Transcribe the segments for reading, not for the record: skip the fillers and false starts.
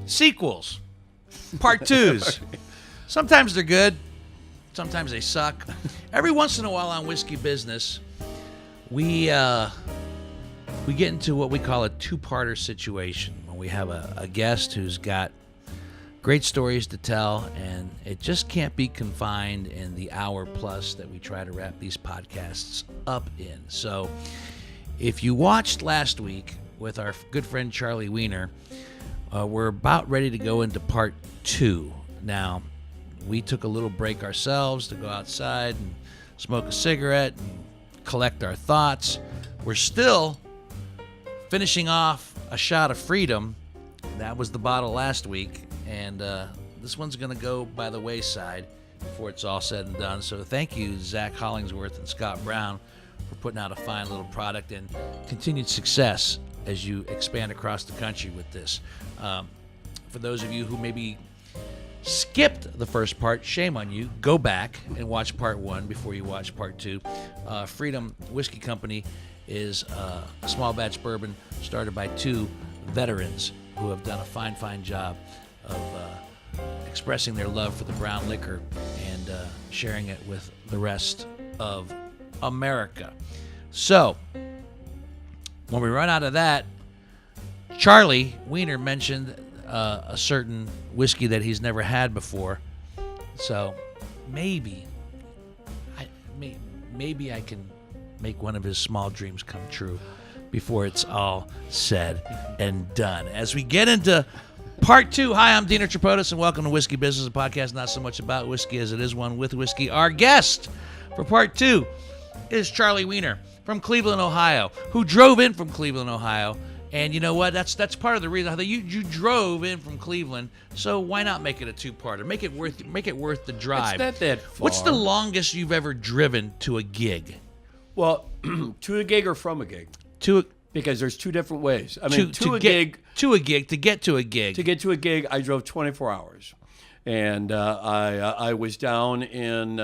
sequels, part twos. Sometimes they're good. Sometimes they suck. Every once in a while on Whiskey Business, we get into what we call a two-parter situation, when we have a guest who's got great stories to tell, and it just can't be confined in the hour plus that we try to wrap these podcasts up in. So if you watched last week with our good friend Charlie Wiener, we're about ready to go into part 2. Now, we took a little break ourselves to go outside and smoke a cigarette and collect our thoughts. We're still finishing off a shot of freedom. That was the bottle last week, and this one's going to go by the wayside before it's all said and done. So thank you, Zach Hollingsworth and Scott Brown, for putting out a fine little product, and continued success as you expand across the country with this. For those of you who maybe skipped the first part, shame on you. Go back and watch part 1 before you watch part 2. Freedom Whiskey Company is a small batch bourbon started by 2 veterans who have done a fine job of expressing their love for the brown liquor and sharing it with the rest of America. So, when we run out of that, Charlie Wiener mentioned a certain whiskey that he's never had before. So maybe I can make one of his small dreams come true before it's all said and done. As we get into part 2, hi, I'm Dino Pt2, and welcome to Whiskey Business, a podcast not so much about whiskey as it is one with whiskey. Our guest for part 2 is Charlie Wiener from Cleveland, Ohio, who drove in from Cleveland, Ohio. And you know what? That's part of the reason. You drove in from Cleveland, so why not make it a two-parter? Make it worth the drive. It's not that far. What's the longest you've ever driven to a gig? Well, to a gig or from a gig? Because there's 2 different ways. I mean, to get to a gig. To get to a gig, I drove 24 hours. And I was down in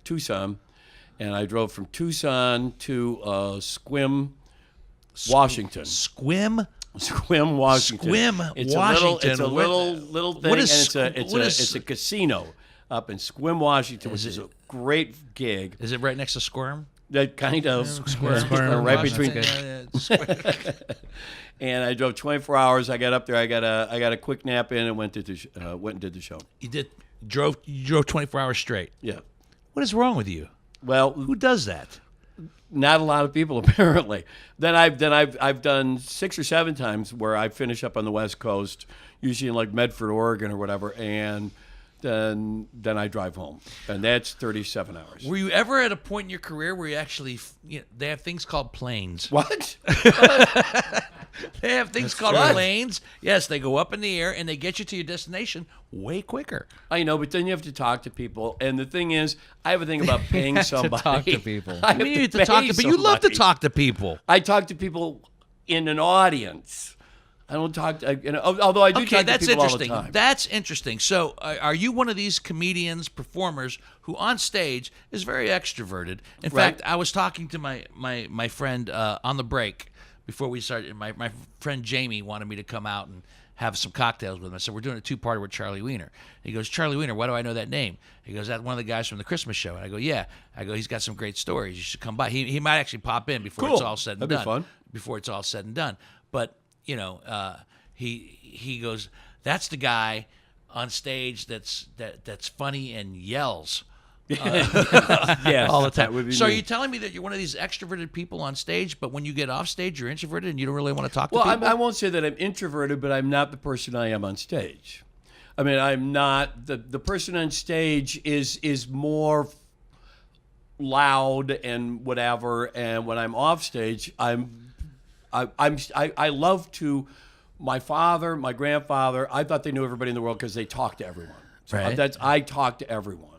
Tucson, and I drove from Tucson to Sequim, Washington. Sequim, Washington. Washington. It's a little thing, it's a casino up in Sequim, Washington, which is a great gig. Is it right next to Squirm? That kind of Squirm, right Washington. between. And I drove 24 hours. I got up there. I got a quick nap in and went and did the show. You drove 24 hours straight. Yeah. What is wrong with you? Well, who does that? Not a lot of people, apparently. Then I've done 6 or 7 times where I finish up on the West Coast, usually in like Medford, Oregon, or whatever, and then I drive home, and that's 37 hours. Were you ever at a point in your career where you actually, they have things called planes? What? They have things called planes. Yes, they go up in the air and they get you to your destination way quicker. I know, but then you have to talk to people, and the thing is, I have a thing about paying somebody. To talk to people. I mean, you have to talk to people. You love to talk to people. I talk to people in an audience. I don't talk to, although I do talk to people all the time. That's interesting. So are you one of these comedians, performers, who on stage is very extroverted? In fact, I was talking to my friend on the break before we started. My friend Jamie wanted me to come out and have some cocktails with him. I said, we're doing a 2-parter with Charlie Wiener. He goes, Charlie Wiener, why do I know that name? He goes, that's one of the guys from the Christmas show. And I go, yeah. I go, he's got some great stories. You should come by. He might actually pop in before it's all said and done. That'd be fun. Before it's all said and done. But he goes, that's the guy on stage that's funny and yells yes, all the time. Would be so me. are you telling me that you're one of these extroverted people on stage, but when you get off stage, you're introverted and you don't really want to talk to people? Well, I won't say that I'm introverted, but I'm not the person I am on stage. I mean, I'm not the person on stage is more loud and whatever, and when I'm off stage, I love to. My father, my grandfather, I thought they knew everybody in the world because they talked to everyone. So right. I talk to everyone,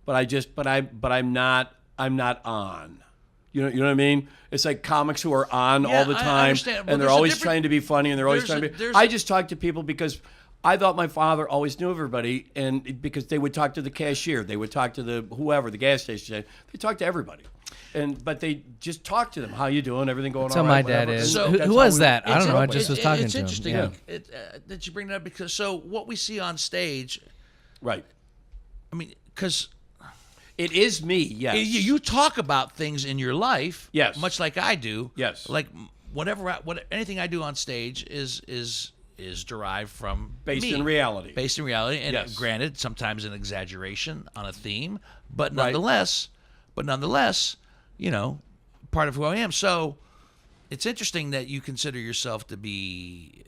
but I'm not on. You know what I mean? It's like comics who are on all the time, I understand. Well, and they're always trying to be funny, and they're always trying to be. I just talk to people because I thought my father always knew everybody, and because they would talk to the cashier, they would talk to the whoever, the gas station, they talked to everybody. But they just talked to them. How you doing? Everything going That's all how right? my dad whatever. is. So- Who That's was how that? we- I don't know. I It's- just was talking it's to him. interesting Yeah. that you bring that up because so what we see on stage, Right. I mean, because It is me, yes. you talk about things in your life, Yes. much like I do, Yes. like anything I do on stage is derived from Based me. in reality. Based in reality, and Yes. granted, sometimes an exaggeration on a theme, but Right. nonetheless, you know, part of who I am. So it's interesting that you consider yourself to be,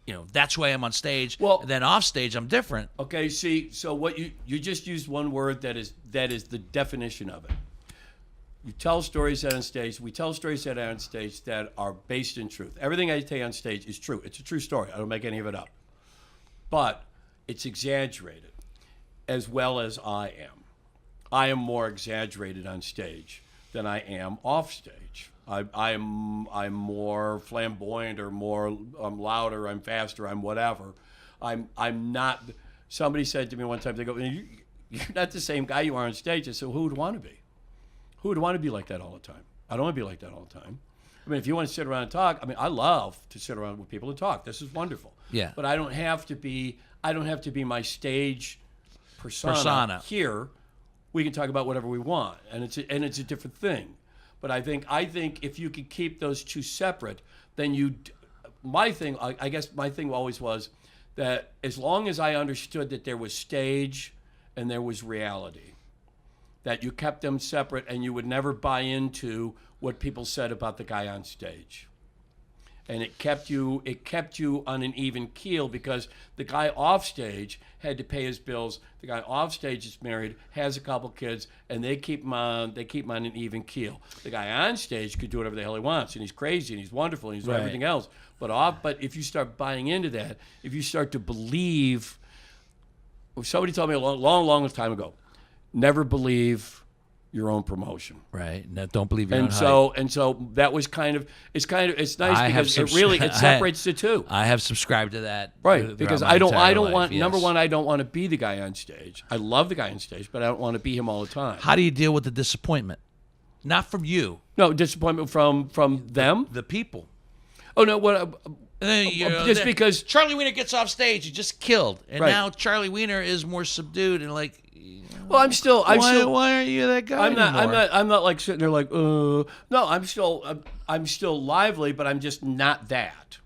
you know, that's who I am on stage. Well- and then off stage, I'm different. Okay, see, so what you just used one word that is the definition of it. You tell stories out on stage. We tell stories out on stage that are based in truth. Everything I say on stage is true. It's a true story. I don't make any of it up. But it's exaggerated, as well as I am. I am more exaggerated on stage than I am off stage. I'm more flamboyant or I'm louder, I'm faster, I'm whatever. I'm not. Somebody said to me one time, they go, "You're not the same guy you are on stage." I said, "Who would want to be? Who would want to be like that all the time? I don't want to be like that all the time. I mean, if you want to sit around and talk, I mean, I love to sit around with people and talk. This is wonderful. Yeah. But I don't have to be my stage persona. Here, we can talk about whatever we want, and it's a different thing. But I think if you could keep those two separate, then my thing always was that as long as I understood that there was stage and there was reality, that you kept them separate and you would never buy into what people said about the guy on stage. And it kept you on an even keel because the guy off stage had to pay his bills. The guy off stage is married, has a couple kids, and they keep him on an even keel. The guy on stage could do whatever the hell he wants, and he's crazy and he's wonderful and he's Right. everything else. But if you start buying into that, if you start to believe, somebody told me a long time ago, never believe your own promotion. Right. No, don't believe your own And so that was it's nice I have because it separates the two. I have subscribed to that. Right, throughout because my I don't entire want life, yes. number one, I don't want to be the guy on stage. I love the guy on stage, but I don't want to be him all the time. How do you deal with the disappointment? Not from you, No, disappointment from them. the people. Oh no, what? Just because Charlie Wiener gets off stage, he just killed, and Right. now Charlie Wiener is more subdued and like. Well, I'm still. Why aren't you that guy anymore? I'm not like sitting there like. No, I'm still lively, but I'm just not that.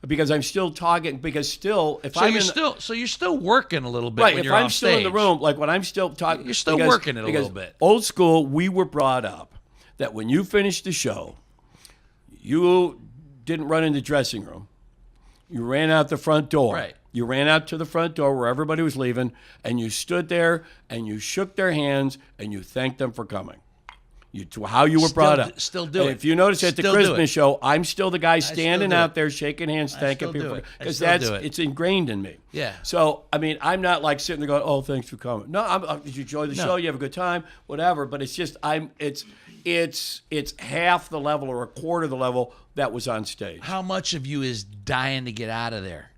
Because I'm still talking. Because still, if So I'm you're still working a little bit right, when if you're I'm off still stage. in the room, like when I'm still talking, You're still working it a little bit. Old school, we were brought up that when you finished the show, you didn't run in the dressing room. You ran out the front door. Right. You ran out to the front door where everybody was leaving, and you stood there and you shook their hands and you thanked them for coming. How you were brought up. Still do And it. If you notice at the Still do it. Christmas show, I'm still the guy standing do out it. there shaking hands, thanking still people do it. I because still do it. it's ingrained in me. Yeah. So I mean, I'm not like sitting there going, "Oh, thanks for coming." No, did you enjoy the show? You have a good time, whatever. But it's just it's half the level or a quarter of the level that was on stage. How much of you is dying to get out of there?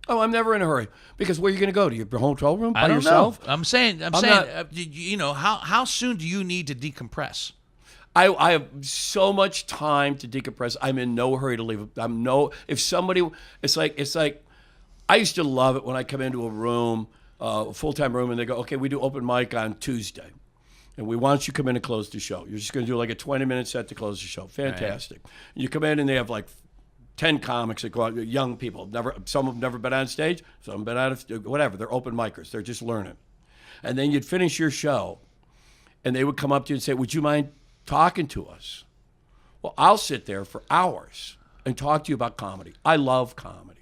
Oh, I'm never in a hurry because where are you going to go to your hotel room by I don't yourself? know. I'm saying, not- you know, how soon do you need to decompress? I have so much time to decompress. I'm in no hurry to leave. If somebody, it's like, I used to love it when I come into a room, a full-time room, and they go, okay, we do open mic on Tuesday, and we want you to come in and close the show. You're just going to do like a 20-minute set to close the show. Fantastic. You come in and they have like 10 comics that go out, young people. Some have never been on stage, some have been out of, whatever. They're open micers. They're just learning. And then you'd finish your show, and they would come up to you and say, would you mind talking to us? Well, I'll sit there for hours and talk to you about comedy. I love comedy,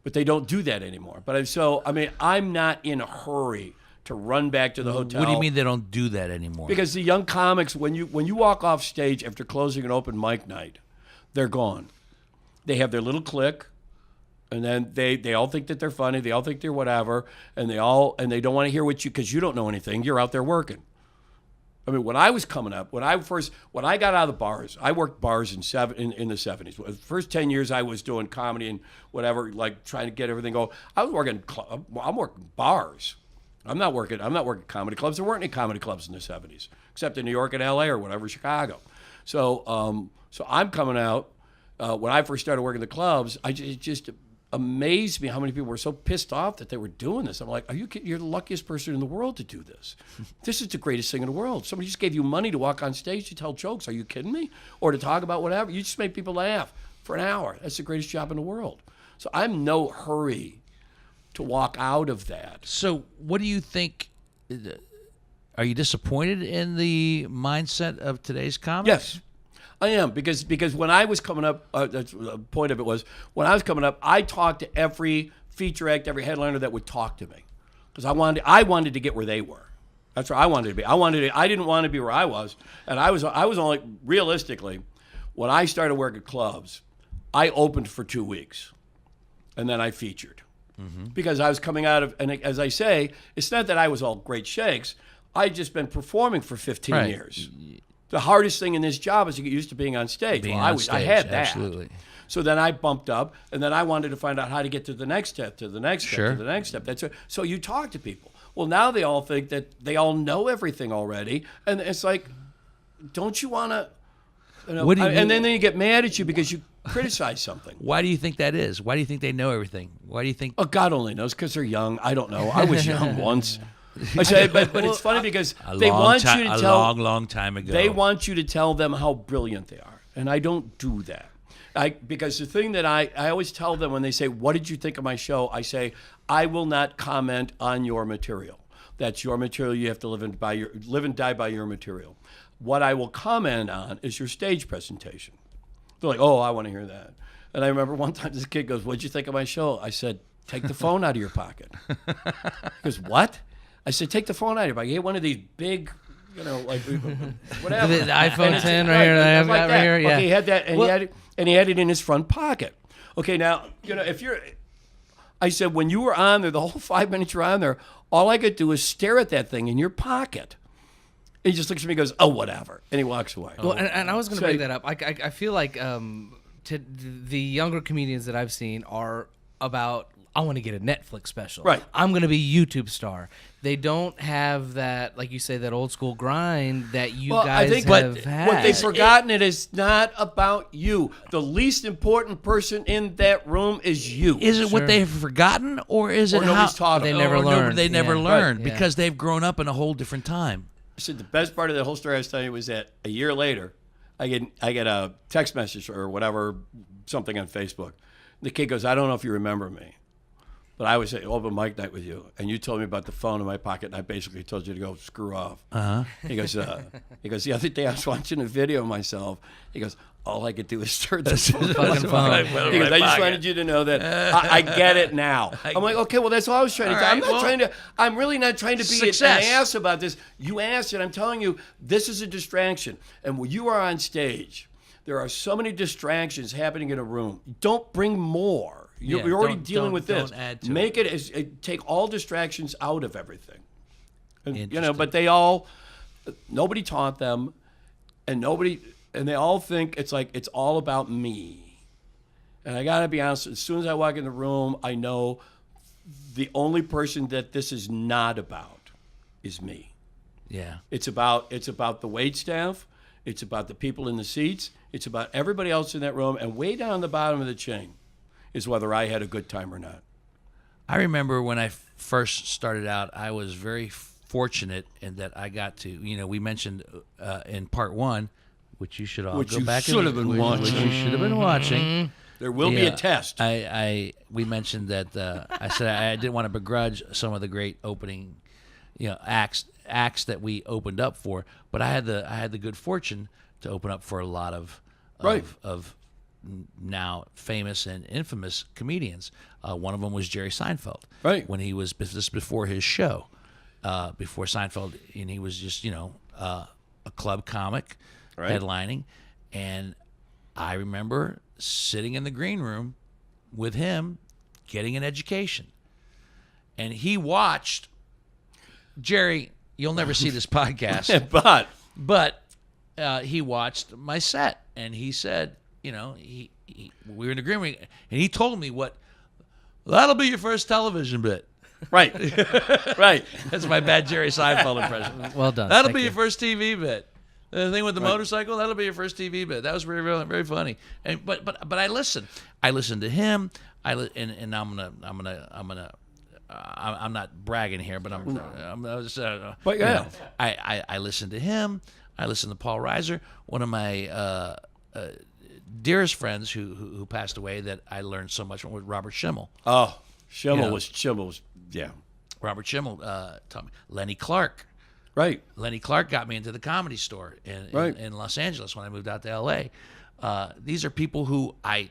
but they don't do that anymore. I'm not in a hurry to run back to the hotel. What do you mean they don't do that anymore? Because the young comics, when you walk off stage after closing an open mic night, they're gone. They have their little clique, and then they all think that they're funny. They all think they're whatever, and they don't want to hear what you because you don't know anything. You're out there working. I mean, when I was coming up, when I got out of the bars, I worked bars in the 70s. The first 10 years I was doing comedy and whatever, like trying to get everything going. I was working, I'm working bars. I'm not working comedy clubs. There weren't any comedy clubs in the 70s, except in New York and LA or whatever, Chicago. So I'm coming out, when I first started working the clubs, it just amazed me how many people were so pissed off that they were doing this. I'm like, are you kidding? You're the luckiest person in the world to do this. This is the greatest thing in the world. Somebody just gave you money to walk on stage to tell jokes. Are you kidding me? Or to talk about whatever. You just make people laugh for an hour. That's the greatest job in the world. So I'm in no hurry to walk out of that. So what do you think? Are you disappointed in the mindset of today's comics? Yes. I am, because when I was coming up, that's the point of it was, when I was coming up, I talked to every feature act, every headliner that would talk to me, because I wanted to get where they were. That's where I wanted to be. I didn't want to be where I was, and I was only, realistically, when I started working clubs, I opened for 2 weeks, and then I featured, because I was coming out of, and as I say, it's not that I was all great shakes. I'd just been performing for 15 years. The hardest thing in this job is to get used to being on stage. I had that. Absolutely. So then I bumped up, and then I wanted to find out how to get to the next step, to the next step, to the next step. So you talk to people. Well, now they all think that they all know everything already, and it's like, don't you want to? What do you and then they get mad at you because you criticize something. Why do you think that is? Why do you think they know everything? Why do you think? Oh, God only knows, because they're young. I don't know. I was young once. I say, but it's funny because they want you to tell a long time ago. They want you to tell them how brilliant they are, and I don't do that. Because the thing that I always tell them when they say, "What did you think of my show?" I say, "I will not comment on your material. That's your material. You have to live and die by your material. What I will comment on is your stage presentation." They're like, "Oh, I want to hear that." And I remember one time this kid goes, "What did you think of my show?" I said, "Take the phone out of your pocket." He goes, "What?" I said, take the phone out of your pocket. Get one of these big, like whatever. The iPhone 10 right here that I have like got that. right here. Yeah. Okay, he had that, and he had it in his front pocket. Okay, now I said, when you were on there, the whole 5 minutes you're on there, all I could do is stare at that thing in your pocket. And he just looks at me and goes, "Oh, whatever," and he walks away. Well, and I was going to bring that up. I feel like the younger comedians that I've seen are about, I want to get a Netflix special. Right. I'm going to be a YouTube star. They don't have that, like you say, that old school grind that you guys have had. What they've forgotten, it is not about you. The least important person in that room is you. Is it what they've forgotten, or is it nobody's how taught they them? never learned? They never Yeah. learned Right. Yeah. because they've grown up in a whole different time. I said the best part of that whole story I was telling you was that a year later, I get a text message or whatever, something on Facebook. The kid goes, "I don't know if you remember me, but I was at open mic night with you, and you told me about the phone in my pocket, and I basically told you to go screw off." He goes, the other day I was watching a video of myself. He goes, "All I could do is stir the fucking phone." He goes, "I just wanted you to know that I get it now." I'm like, okay, well, that's all I was trying to do. I'm really not trying to be an ass about this. You asked it. I'm telling you, this is a distraction. And when you are on stage, there are so many distractions happening in a room. Don't bring more. You're already dealing with this. Don't add to Make it take all distractions out of everything. And, but nobody taught them, and they all think it's like it's all about me. And I gotta be honest, as soon as I walk in the room, I know the only person that this is not about is me. Yeah. It's about the wait staff, it's about the people in the seats, it's about everybody else in that room, and way down the bottom of the chain is whether I had a good time or not. I remember when I first started out, I was very fortunate in that I got to, we mentioned in part one, which you should all go back and should have been watching. Which you should have been watching. There will be a test. We mentioned that I said I didn't want to begrudge some of the great opening, acts that we opened up for, but I had the good fortune to open up for a lot of now famous and infamous comedians. One of them was Jerry Seinfeld. Right. When he was before his show, before Seinfeld, and he was just a club comic, right, headlining, and I remember sitting in the green room with him, getting an education, and he watched. Jerry, you'll never see this podcast, But he watched my set, and he said, we were in agreement, and he told me that'll be your first television bit. Right. Right. That's my bad Jerry Seinfeld impression. Well done. That'll Thank be you. your first TV bit. The thing with the motorcycle, that'll be your first TV bit. That was very, very, very funny. And but I listened. I listened to him. And I'm not bragging here, but I'm just, But yeah. I listened to him. I listened to Paul Reiser, one of my dearest friends who passed away that I learned so much from, was Robert Schimmel. Oh, Schimmel Yeah. was yeah. Robert Schimmel taught me. Lenny Clark. Right. Lenny Clark got me into the Comedy Store in Los Angeles when I moved out to L.A. These are people who I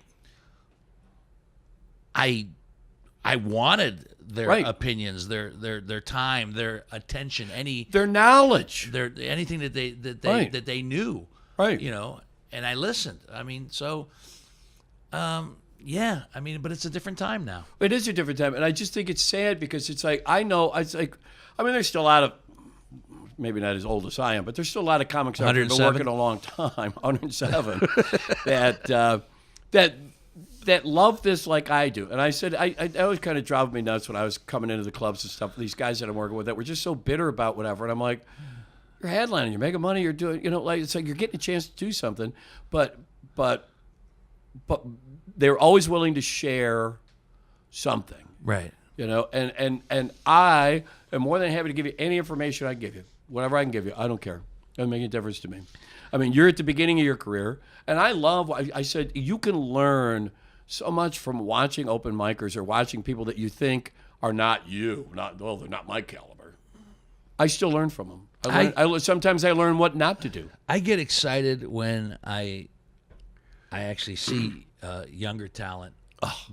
wanted their opinions, their time, their attention, their knowledge, anything that they knew. Right. And I listened. I mean, so yeah. I mean, but it's a different time now. It is a different time, and I just think it's sad because it's like there's still a lot of, maybe not as old as I am, but there's still a lot of comics out there who've been working a long time, 107, that love this like I do. And I said, I always kind of drove me nuts when I was coming into the clubs and stuff. These guys that I'm working with that were just so bitter about whatever, and I'm like, you're headlining, you're making money, you're doing, it's like you're getting a chance to do something, but they're always willing to share something. Right. And I am more than happy to give you any information I can give you. Whatever I can give you, I don't care. It doesn't make any difference to me. I mean, you're at the beginning of your career, and I said, you can learn so much from watching open micers or watching people that you think are not you, they're not my caliber. I still learn from them. Sometimes I learn what not to do. I get excited when I actually see younger talent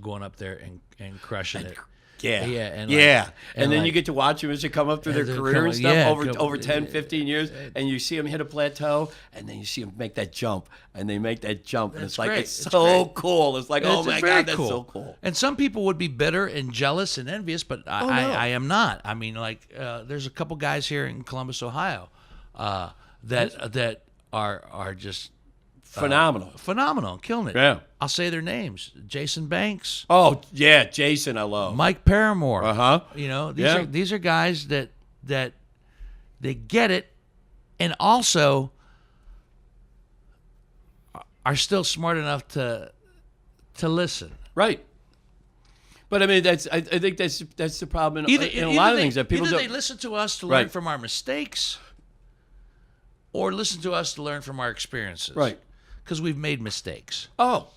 going up there and crushing it. Yeah. Yeah. And then you get to watch them as they come up through their career and stuff over 10, 15 years, and you see them hit a plateau, and then you see them make that jump, and they make that jump, and it's like, great. it's so cool. It's like, oh my God, that's cool. so cool. And some people would be bitter and jealous and envious, but I am not. I mean, there's a couple guys here in Columbus, Ohio, that are just phenomenal, killing it. Yeah. I'll say their names: Jason Banks. Oh yeah, Jason, I love. Mike Paramore. Uh-huh. These are guys that they get it, and also are still smart enough to listen. Right. But I mean, I think that's the problem in a lot of things that people either don't. they listen to us to learn from our mistakes, or listen to us to learn from our experiences. Right. Because we've made mistakes. Oh.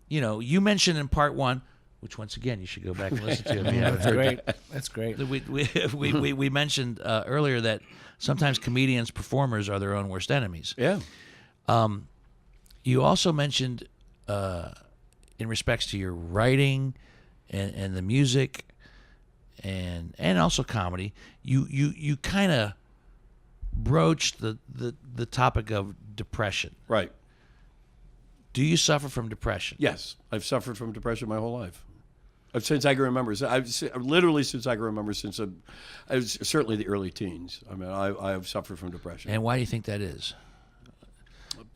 You mentioned in part one, which once again you should go back and listen to. That's great. That's great. We mentioned earlier that sometimes comedians, performers are their own worst enemies. Yeah. You also mentioned, in respects to your writing and the music, and also comedy, you kind of broached the topic of depression. Right. Do you suffer from depression? Yes, I've suffered from depression my whole life. Since I can remember. Literally since I can remember, since I was certainly the early teens. I mean, I have suffered from depression. And why do you think that is?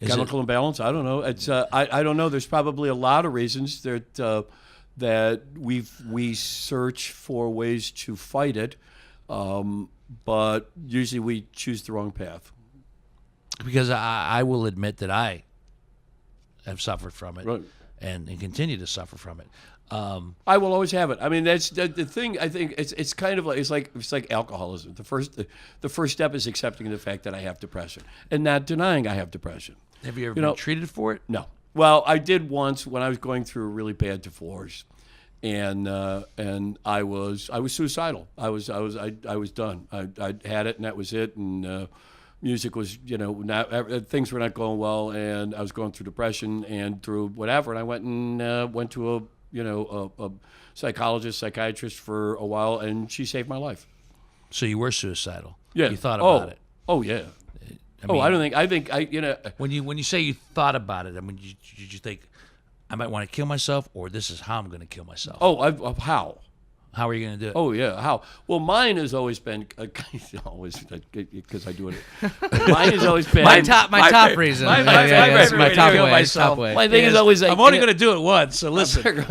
Chemical imbalance? I don't know. It's I don't know. There's probably a lot of reasons that we search for ways to fight it, but usually we choose the wrong path. Because I will admit that I have suffered from it, Right. and continue to suffer from it. I will always have it. I mean, that's the thing. I think it's kind of like it's like alcoholism. The first step is accepting the fact that I have depression and not denying I have depression. Have you ever been treated for it? No. Well, I did once when I was going through a really bad divorce, and I was suicidal. I was done. I had it, and that was it. And music was, things were not going well, and I was going through depression and through whatever. And I went to a psychologist, psychiatrist for a while, and she saved my life. So you were suicidal? Yeah. You thought about it? Oh yeah. I think when you say you thought about it, I mean, did you think I might want to kill myself, or this is how I'm going to kill myself? how? How are you going to do it? Oh yeah, how? Well, mine has always been always because I do it. Mine has always been My top reason. my That's favorite my way top to do it way. myself. Top way. My thing is always like, I'm only going to do it once, so listen.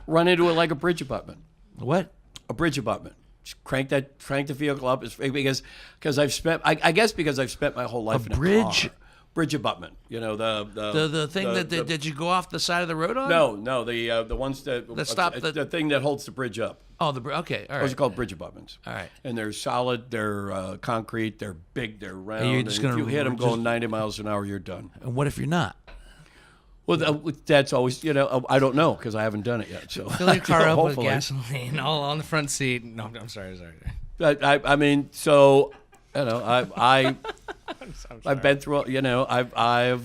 run into it like a bridge abutment. What? A bridge abutment. Just crank the vehicle up because I've spent I guess because I've spent my whole life in a bridge? car. Bridge abutment. You know The thing did you go off the side of the road on? No, the ones that stop the thing that holds the bridge up. Oh, okay, all right. Those are called bridge abutments. All right. And they're solid, they're concrete, they're big, they're round. you're just and gonna if you hit them just- going 90 miles an hour, you're done. And what if you're not? Well, that's always, I don't know because I haven't done it yet. So Fill your car up with hopefully. gasoline all on the front seat. No, I'm sorry. I mean, so I've been through. I've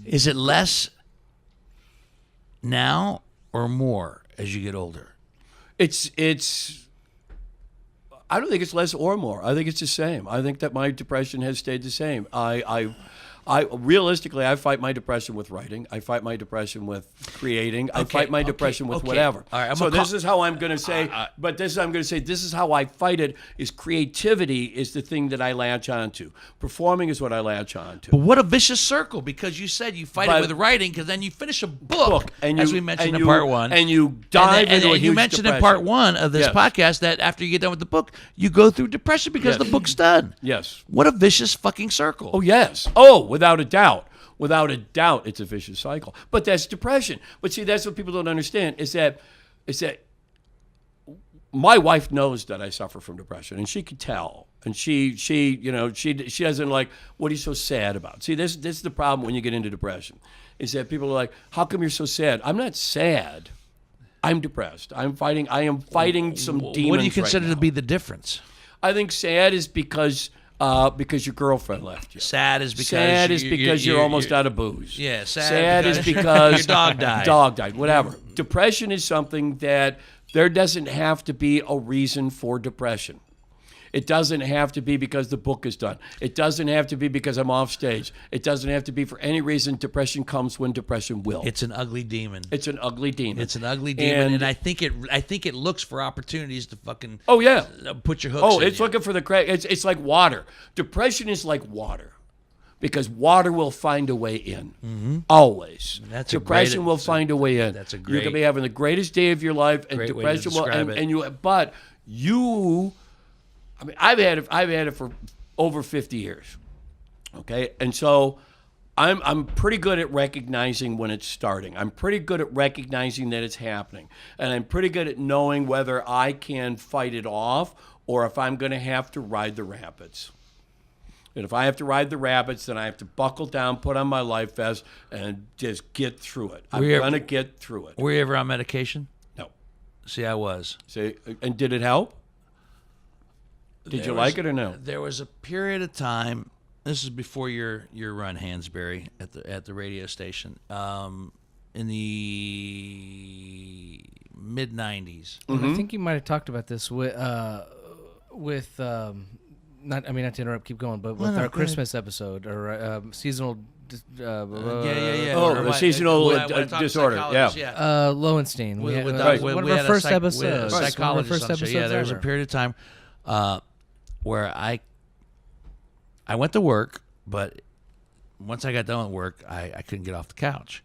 Is it less now or more as you get older? it's. I don't think it's less or more. I think it's the same. I think that my depression has stayed the same. I realistically, I fight my depression with writing. I fight my depression with creating. I fight my depression with whatever. All right, so this is how I'm going to say. But this is I'm going to say. This is how I fight it. Is creativity is the thing that I latch onto. Performing is what I latch onto. But what a vicious circle, because you said you fight it with writing, because then you finish a book, as we mentioned in part one. and you dive into a huge you mentioned depression. in part one of this Yes. podcast that after you get done with the book, you go through depression because the book's done. Yes. What a vicious fucking circle. Oh yes. Oh, without a doubt. Without a doubt, it's a vicious cycle. But that's depression. But see, that's what people don't understand is that my wife knows that I suffer from depression, and she can tell. And she doesn't like, what are you so sad about? See, this is the problem when you get into depression, is that people are like, how come you're so sad? I'm not sad. I'm depressed. I am fighting some demons. What do you consider right to be the difference? I think sad is because your girlfriend left you. Sad is because you're almost out of booze. Yeah, sad is because your dog died. Dog died, whatever. Depression is something that there doesn't have to be a reason for depression. It doesn't have to be because the book is done. It doesn't have to be because I'm off stage. It doesn't have to be for any reason. Depression comes when depression will. It's an ugly demon. It's an ugly demon. It's an ugly demon, and I think it looks for opportunities to fucking put your hooks. Oh, in it's you. looking for the crack. It's like water. Depression is like water, because water will find a way in. Always. Depression will find a way in. That's a You great. can be having the greatest day of your life, and Great way to depression will. describe it. But you. I mean, I've had it for over 50 years. Okay, and so I'm pretty good at recognizing when it's starting. I'm pretty good at recognizing that it's happening, and I'm pretty good at knowing whether I can fight it off or if I'm going to have to ride the rapids. And if I have to ride the rapids, then I have to buckle down, put on my life vest, and just get through it. I'm going to get through it. Were you ever on medication? No. See, I was. See, and did it help? Did you like it or no? There was a period of time. This is before your run, Hansberry, at the radio station. In the mid '90s. I think you might have talked about this with not to interrupt, keep going, but with our Christmas episode or seasonal. Yeah. Oh, the seasonal disorder. Lowenstein. One of of our first episodes. Psychologist. Yeah, there was a period of time where I went to work, but once I got done with work, I couldn't get off the couch.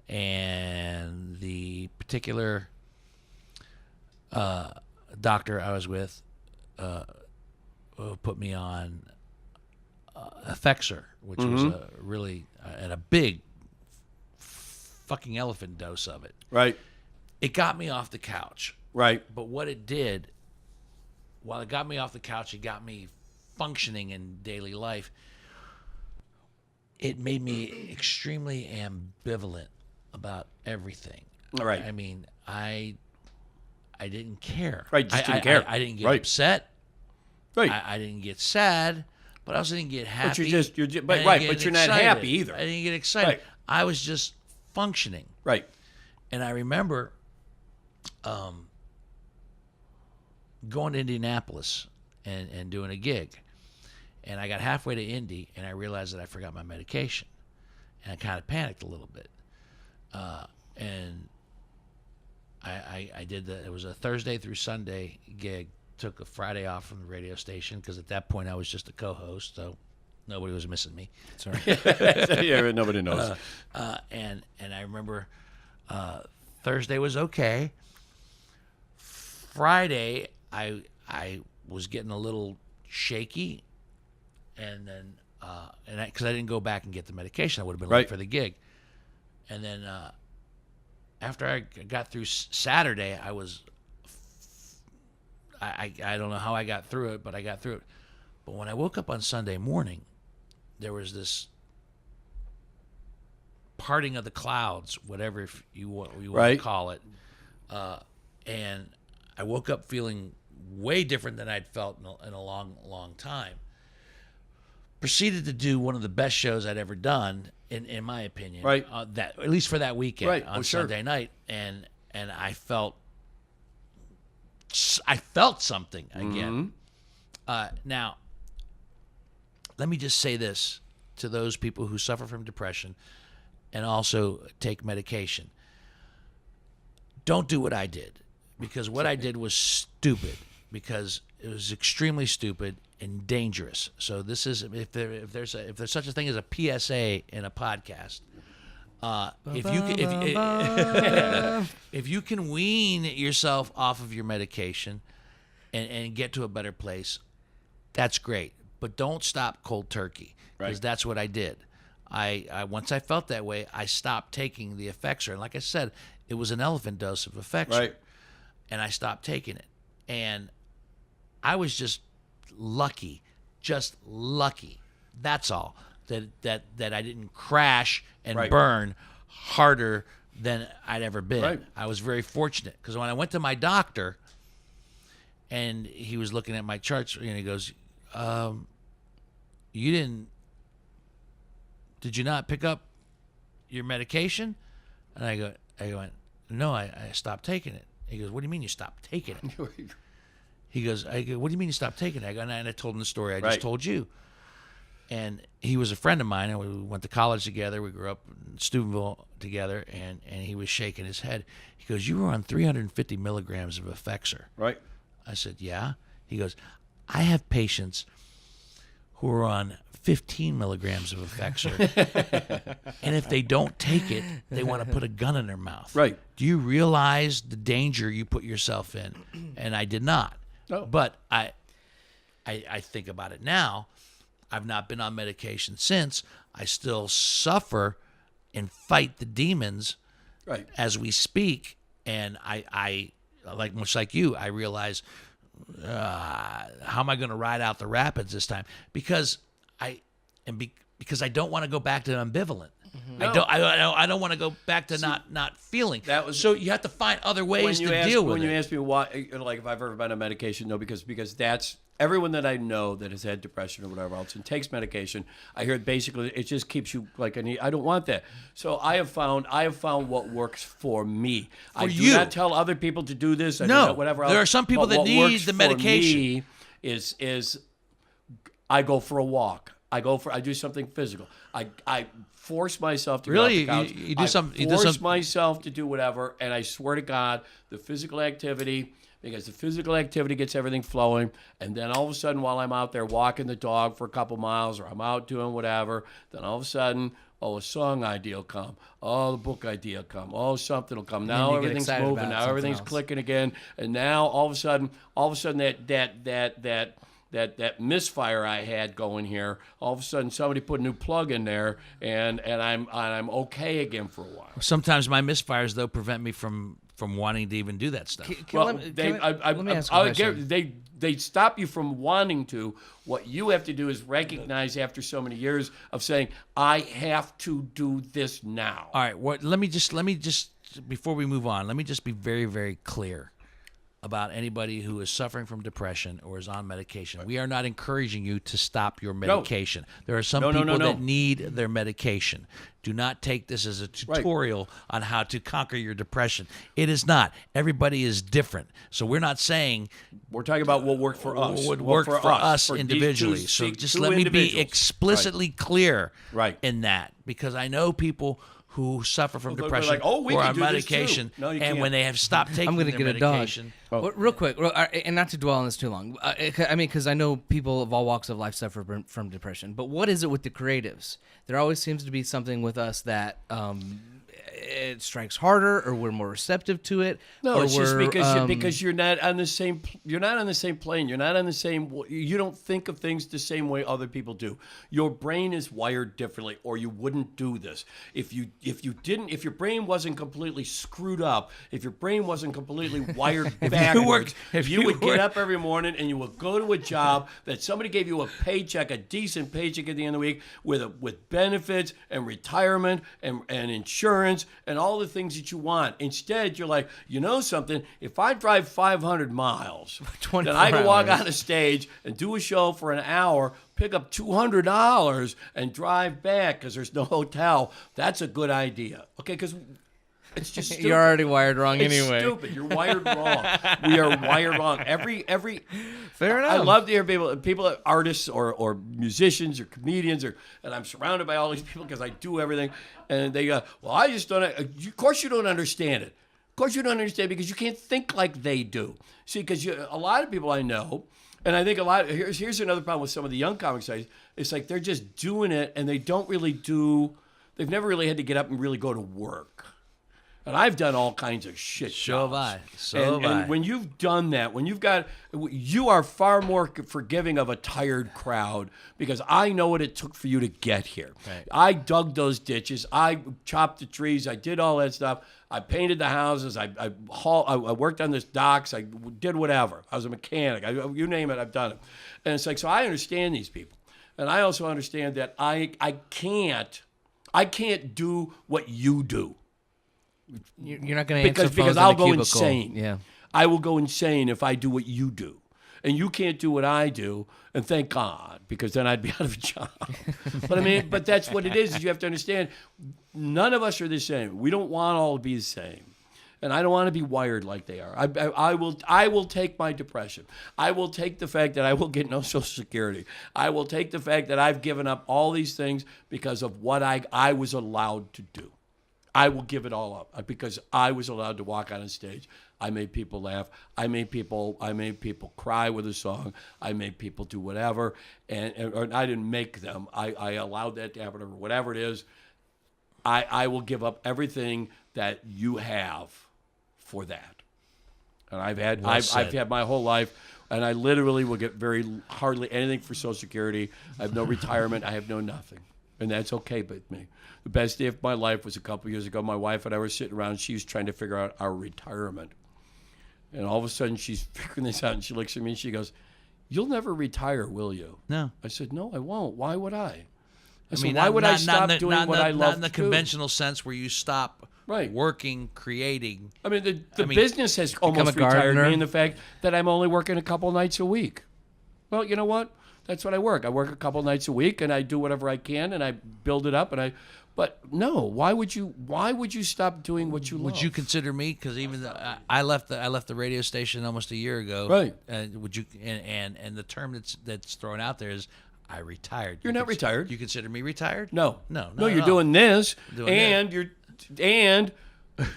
And the particular doctor I was with put me on Effexor, which was a really and a big fucking elephant dose of it. Right. It got me off the couch. Right. But what it did, while it got me off the couch, it got me functioning in daily life. It made me extremely ambivalent about everything. Right. I mean, I didn't care. Right, just didn't care. I didn't get Right. upset. Right. I didn't get sad, but I also didn't get happy. But you're I didn't right. get But you're not excited. happy either. I didn't get excited. Right. I was just functioning. Right. And I remember going to Indianapolis and doing a gig. And I got halfway to Indy, and I realized that I forgot my medication. And I kind of panicked a little bit. And I did it was a Thursday through Sunday gig. Took a Friday off from the radio station because at that point I was just a co-host, so nobody was missing me. Sorry. Yeah, nobody knows. And I remember Thursday was okay. Friday I was getting a little shaky, and then because I didn't go back and get the medication, I would have been late for the gig. And then after I got through Saturday, I was. I don't know how I got through it, but I got through it. But when I woke up on Sunday morning, there was this parting of the clouds, whatever you want to call it. And I woke up feeling way different than I'd felt in a long, long time. Proceeded to do one of the best shows I'd ever done, in my opinion. Right. That at least for that weekend on sure. Sunday night, and I felt something again. Now, let me just say this to those people who suffer from depression and also take medication. Don't do what I did, because what I did was stupid, because it was extremely stupid and dangerous. So this is if there's such a thing as a PSA in a podcast. If you can wean yourself off of your medication and get to a better place, that's great. But don't stop cold turkey, because that's what I did. I once I felt that way, I stopped taking the Effexor, and like I said, it was an elephant dose of Effexor, and I stopped taking it, and I was just lucky. That's all. That I didn't crash and burn harder than I'd ever been. I was very fortunate, because when I went to my doctor and he was looking at my charts, and he goes, did you not pick up your medication? And I went, no, I stopped taking it. He goes, what do you mean you stopped taking it? He goes, what do you mean you stopped taking it? And I told him the story I just told you. And he was a friend of mine, and we went to college together. We grew up in Steubenville together, and he was shaking his head. He goes, you were on 350 milligrams of Effexor. Right. I said, yeah. He goes, I have patients who are on 15 milligrams of Effexor, and if they don't take it, they want to put a gun in their mouth. Right. Do you realize the danger you put yourself in? And I did not. No. But I think about it now. I've not been on medication since. I still suffer and fight the demons as we speak. And I like much like you, I realize how am I going to ride out the rapids this time? Because because I don't want to go back to ambivalent. No. I don't want to go back to not feeling. So you have to find other ways to deal with it. When you ask me why, like if I've ever been on medication, no, because that's everyone that I know that has had depression or whatever else and takes medication. I hear it basically it just keeps you like I don't want that. So I have found what works for me. I do not tell other people to do this. Whatever else. There are some people that need the medication. For me is I go for a walk. I do something physical. I force myself to really get off the couch. you do something. Force myself to do whatever, and I swear to God, the physical activity, because the physical activity gets everything flowing, and then all of a sudden, while I'm out there walking the dog for a couple miles, or I'm out doing whatever, then all of a sudden, a song idea will come. The book idea will come. Something will come. Now everything's moving. Now everything's clicking again, and now all of a sudden, that misfire I had going here, all of a sudden somebody put a new plug in there, and I'm okay again for a while. Sometimes my misfires though prevent me from wanting to even do that stuff. Let me ask a question. They stop you from wanting to. What you have to do is recognize after so many years of saying, I have to do this now. All right. Let me just before we move on, let me just be very, very clear about anybody who is suffering from depression or is on medication. We are not encouraging you to stop your medication. No. There are some people that need their medication. Do not take this as a tutorial on how to conquer your depression. It is not. Everybody is different. So we're not saying... We're talking about what worked for us. What would work for us individually. So just let me be explicitly clear in that, because I know people who suffer from they're depression like, "Oh, we who are can on do this too." medication, No, you and can't. when they have stopped taking I'm gonna their get a dog. medication, Well, real quick, and not to dwell on this too long. I mean, because I know people of all walks of life suffer from depression. But what is it with the creatives? There always seems to be something with us that it strikes harder, or we're more receptive to it. No, or it's just we're, because you're not on the same. You're not on the same plane. You're not on the same. You don't think of things the same way other people do. Your brain is wired differently, or you wouldn't do this. If your brain wasn't completely screwed up, if your brain wasn't completely wired backwards, you would get up every morning and you would go to a job that somebody gave you a paycheck, a decent paycheck at the end of the week, with benefits and retirement and insurance and all the things that you want. Instead, you're like, you know something? If I drive 500 miles, then I can walk on a stage and do a show for an hour, pick up $200 and drive back because there's no hotel. That's a good idea. Okay, because it's just stupid. You're already wired wrong It's anyway. stupid. You're wired wrong. We are wired wrong. Every Fair enough. I love to hear people, artists or musicians or comedians, and I'm surrounded by all these people because I do everything, and they go, well, I just don't. Of course, you don't understand it. Of course, you don't understand because you can't think like they do. See, because a lot of people I know. And I think here's another problem with some of the young comics. It's like they're just doing it, and they don't really they've never really had to get up and really go to work. And I've done all kinds of shit. So jobs. have I. And when you've done that, you are far more forgiving of a tired crowd because I know what it took for you to get here. Right. I dug those ditches. I chopped the trees. I did all that stuff. I painted the houses. I worked on this docks. I did whatever. I was a mechanic. You name it, I've done it. And it's like, so I understand these people. And I also understand that I can't do what you do. You're not going to answer phones because in I'll a go cubicle. insane. Yeah. I will go insane if I do what you do. And you can't do what I do, and thank God, because then I'd be out of a job. But that's what it is you have to understand. None of us are the same. We don't want all to be the same. And I don't want to be wired like they are. I will take my depression. I will take the fact that I will get no Social Security. I will take the fact that I've given up all these things because of what I was allowed to do. I will give it all up because I was allowed to walk on a stage. I made people laugh. I made people cry with a song. I made people do whatever, and I didn't make them. I allowed that to happen, or whatever it is. I will give up everything that you have for that. And I've had my whole life, and I literally will get hardly anything for Social Security. I have no retirement. I have no nothing, and that's okay with me. The best day of my life was a couple years ago. My wife and I were sitting around. She was trying to figure out our retirement. And all of a sudden, she's figuring this out, and she looks at me and she goes, "You'll never retire, will you?" No. I said, "No, I won't. Why would I?" I said, mean, "Why would I stop not doing what I love Not in the to do?" conventional sense where you stop Right. working, creating. I mean, the business has almost a retired gardener. me in the fact that I'm only working a couple nights a week. Well, you know what? That's what I work. I work a couple nights a week, and I do whatever I can, and I build it up, But no, why would you stop doing what you love? Would you consider me? Because even I left the radio station almost a year ago. Right. Would you? And the term that's thrown out there is, I retired. You're not retired. You consider me retired? No. No. You're doing this, Doing and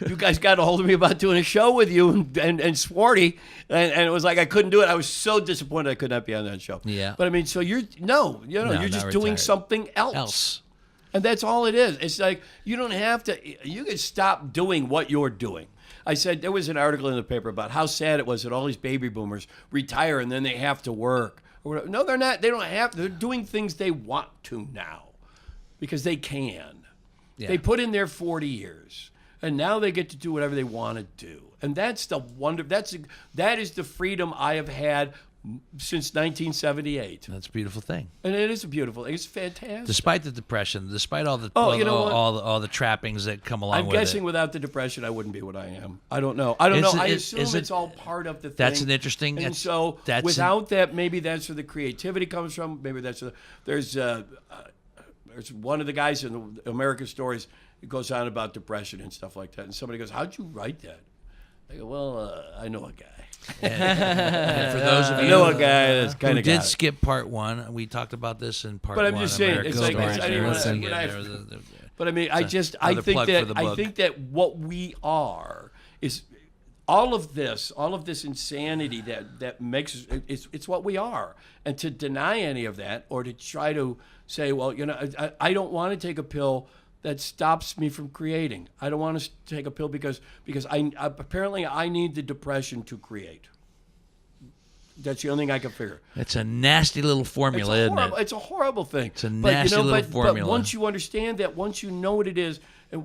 you guys got a hold of me about doing a show with you and Swarty, and it was like I couldn't do it. I was so disappointed I could not be on that show. Yeah. But I mean, so you're No, just not doing retired. something else. And that's all it is. It's like you don't have to. You can stop doing what you're doing. I said there was an article in the paper about how sad it was that all these baby boomers retire and then they have to work. No, they're not. They don't have. They're doing things they want to now because they can. Yeah. They put in their 40 years, and now they get to do whatever they want to do. And that's the wonder. That is the freedom I have had since 1978. That's a beautiful thing. And it is a beautiful thing. It's fantastic. Despite the depression, despite all the you know what? all the trappings that come along I'm with it. guessing without the depression, I wouldn't be what I am. I don't know. I assume is it- it's all part of the thing. That's an interesting. And so without that, maybe that's where the creativity comes from. Maybe that's there's one of the guys in the American Stories who goes on about depression and stuff like that. And somebody goes, "How'd you write that?" I go, "Well, I know a guy." And for those of I you know a guy that's who kind of did skip part one, we talked about this in part But one. I'm just saying, American it's like Stories. I didn't Listen. want to. But I mean, I think plug for the book. that what we are is all of this insanity that makes it's what we are. And to deny any of that, or to try to say, well, I don't want to take a pill that stops me from creating. I don't want to take a pill because I apparently I need the depression to create. That's the only thing I can figure. It's a nasty little formula, isn't it? It's a horrible thing. It's a nasty little formula. But once you understand that, once you know what it is, and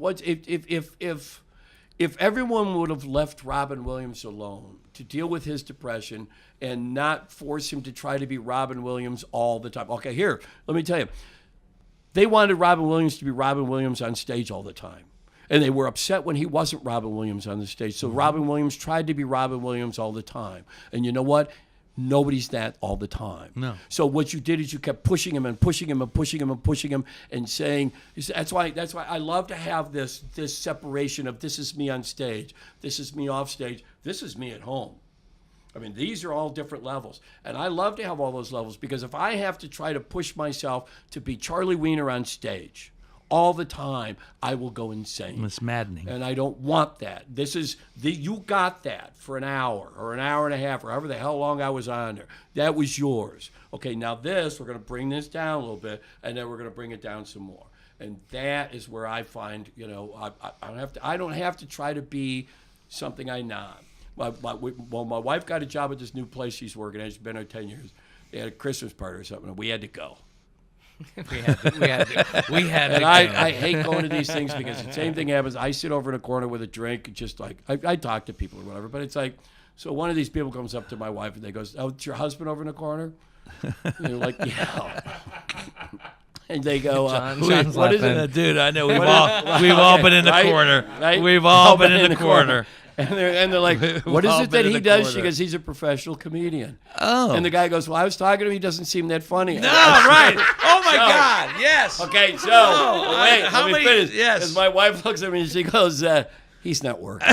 if everyone would have left Robin Williams alone to deal with his depression and not force him to try to be Robin Williams all the time. Okay, here, let me tell you. They wanted Robin Williams to be Robin Williams on stage all the time. And they were upset when he wasn't Robin Williams on the stage. So Robin Williams tried to be Robin Williams all the time. And you know what? Nobody's that all the time. No. So what you did is you kept pushing him and pushing him and pushing him and pushing him and saying, that's why I love to have this separation of this is me on stage, this is me off stage, this is me at home. I mean, these are all different levels. And I love to have all those levels, because if I have to try to push myself to be Charlie Wiener on stage all the time, I will go insane. It's maddening. And I don't want that. You got that for an hour or an hour and a half or however the hell long I was on there. That was yours. Okay, now we're going to bring this down a little bit, and then we're going to bring it down some more. And that is where I find, I don't have to try to be something I'm not. My wife got a job at this new place she's working at. She's been there 10 years. They had a Christmas party or something, and we had to go. we had to. And I hate going to these things, because the same thing happens. I sit over in a corner with a drink, just like I talk to people or whatever, but it's like, so one of these people comes up to my wife and they goes, "Oh, it's your husband over in the corner?" And they're like, "Yeah." And they go, John's "What is laughing. it?" Dude, I know we've all been in the right, corner. right? We've all been in the corner. And they're like, "What is all it been that in he the does?" corner. She goes, "He's a professional comedian." Oh. And the guy goes, "Well, I was talking to him. He doesn't seem that funny." No, right. Oh, my God. Yes. Okay, so Oh, wait, how let me many- finish. yes. Because my wife looks at me and she goes, "He's not working."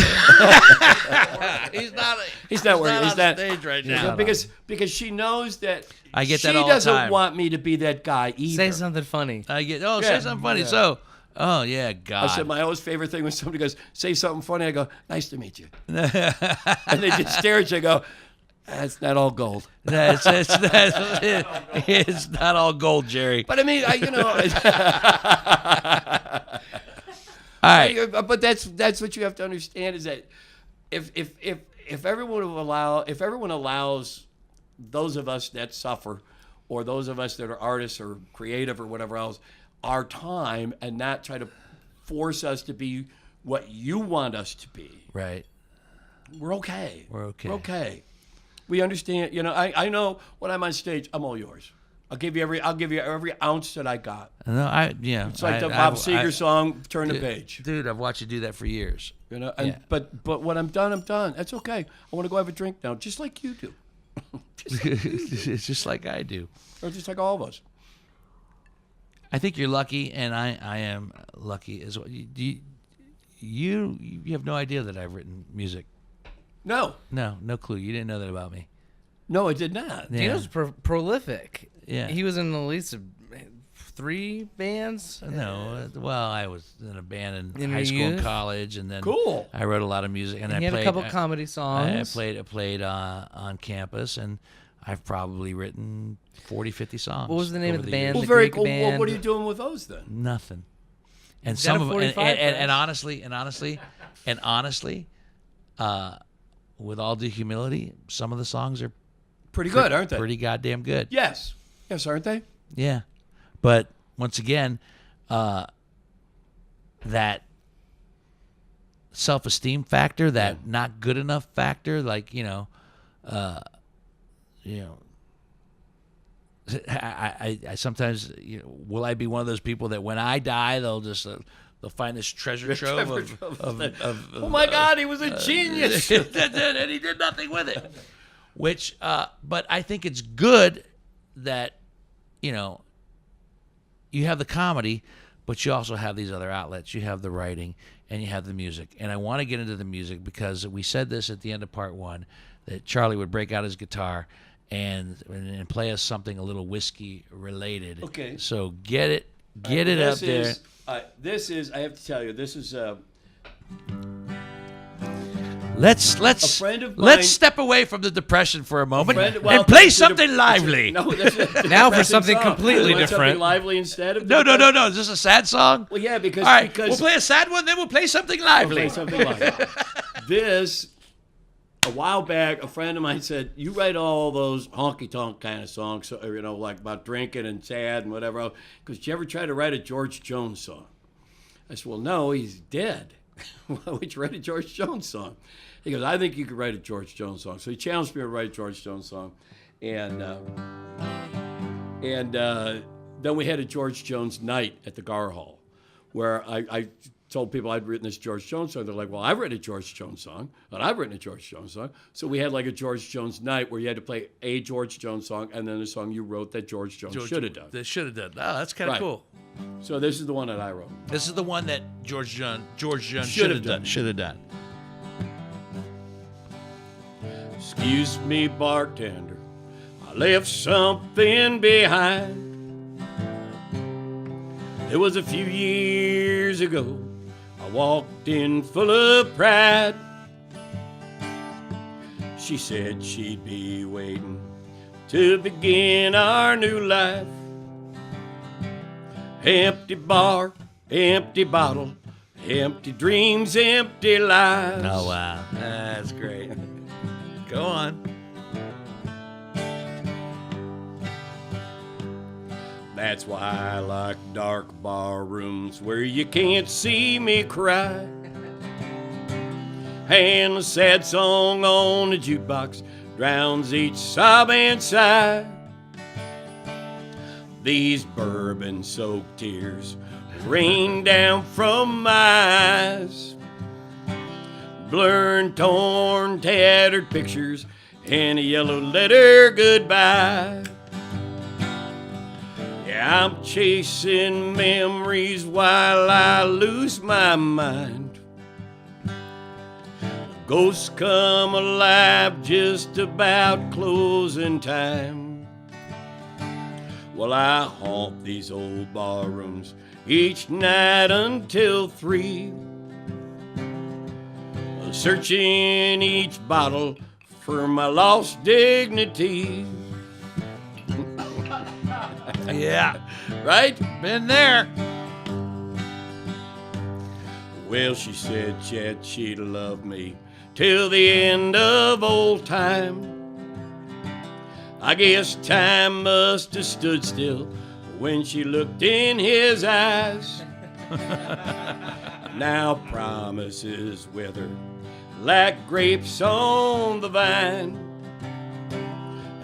He's not He's not working. on He's not stage right you know, now. because she knows that I get that she all the doesn't time. want me to be that guy either. Say something funny. Say Yeah. something funny. Yeah. So, oh, yeah, God. I said my always favorite thing when somebody goes, "Say something funny," I go, "Nice to meet you." And they just stare at you and go, "That's not all gold." It's not all gold, Jerry. But I mean, All right. But that's what you have to understand, is that if everyone allows those of us that suffer, or those of us that are artists or creative or whatever else, our time, and not try to force us to be what you want us to be, Right. we're okay. We're okay. We're okay. We understand. I know when I'm on stage, I'm all yours. I'll give you every ounce that I got. No, It's like the Bob Seger song, "Turn the Page." Dude, I've watched you do that for years. And Yeah. but when I'm done, I'm done. That's okay. I want to go have a drink now, just like you do. It's just like I do. Or just like all of us. I think you're lucky, and I am lucky as well. You have no idea that I've written music. No, No clue. You didn't know that about me. no, it did not. Yeah. Dino's prolific. Yeah. He was in at least 3 bands. No, well, I was in a band in In high your school and youth? college, and then Cool. I wrote a lot of music, and He I had played a couple comedy songs. I played on campus, and I've probably written 40, 50 songs. What was the name over of the years. band? Well, The very Greek cool. Well, band. what are you doing with those then? Nothing. And He's got some a of 45 and press. honestly, with all due humility, some of the songs are Pretty good, aren't they? pretty goddamn good. Yes, aren't they? Yeah. But once again, that self-esteem factor, that not good enough factor, like, I sometimes, will I be one of those people that when I die, they'll find this treasure trove of Oh my God, he was a genius. and he did nothing with it. Which, but I think it's good that, you have the comedy, but you also have these other outlets. You have the writing and you have the music. And I want to get into the music because we said this at the end of part 1, that Charlie would break out his guitar and play us something a little whiskey related. Okay. So get Get it up there. This is. I have to tell you. This is. Let's friend of mine- let's step away from the depression for a moment well, and play it's a something dep- lively. No, that's a Now for depressing something song. completely You want different. Something lively instead of No. Is this a sad song? Well, yeah, because All right, because we'll play a sad one, then we'll play something lively. okay, something like this. A while back, a friend of mine said, "You write all those honky tonk kind of songs, so, like about drinking and sad and whatever. Because did you ever try to write a George Jones song?" I said, "Well, no, he's dead. Why would you write a George Jones song?" He goes, "I think you could write a George Jones song." So he challenged me to write a George Jones song, and then we had a George Jones night at the Gar Hall, where I told people I'd written this George Jones song. They're like, "Well, I've written a George Jones song, and I've written a George Jones song." So we had like a George Jones night where you had to play a George Jones song and then a song you wrote that George Jones should have done. They should have done. Oh, that's kind of Right. cool. So this is the one that I wrote. This is the one that George John Should have done. Should have done. Excuse me, bartender, I left something behind. It was a few years ago. I walked in full of pride. She said she'd be waiting to begin our new life. Empty bar, empty bottle, empty dreams, empty lives. Oh wow, that's great. Go on. That's why I like dark bar rooms where you can't see me cry. And a sad song on the jukebox drowns each sob and sigh. These bourbon-soaked tears rain down from my eyes. Blurring, torn, tattered pictures and a yellow letter goodbye. Yeah, I'm chasing memories while I lose my mind. Ghosts come alive just about closing time. Well, I haunt these old bar rooms each night until 3. Searching each bottle for my lost dignity. Yeah, Right? been there. Well, she said Chad, she'd love me till the end of old time. I guess time must have stood still when she looked in his eyes. Now promises wither like grapes on the vine,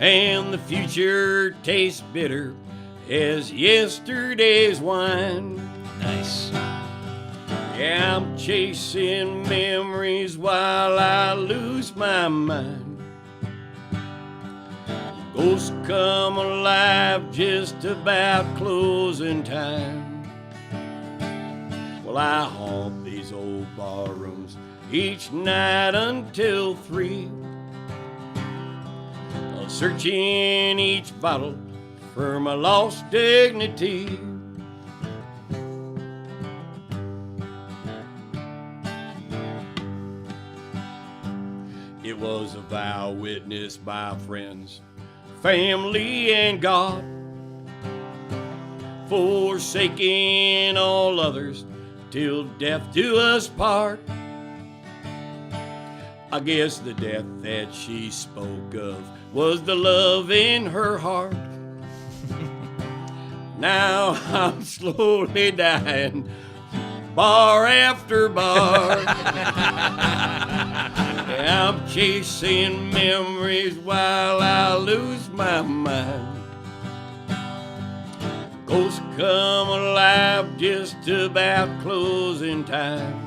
and the future tastes bitter as yesterday's wine. Nice. Yeah, I'm chasing memories while I lose my mind. Ghosts come alive just about closing time. Well, I haunt these old bar rooms each night until 3. Searching each bottle for my lost dignity. It was a vow witnessed by friends, family, and God, forsaking all others till death do us part. I guess the death that she spoke of was the love in her heart. Now I'm slowly dying, bar after bar. I'm chasing memories while I lose my mind. Ghosts come alive just about closing time.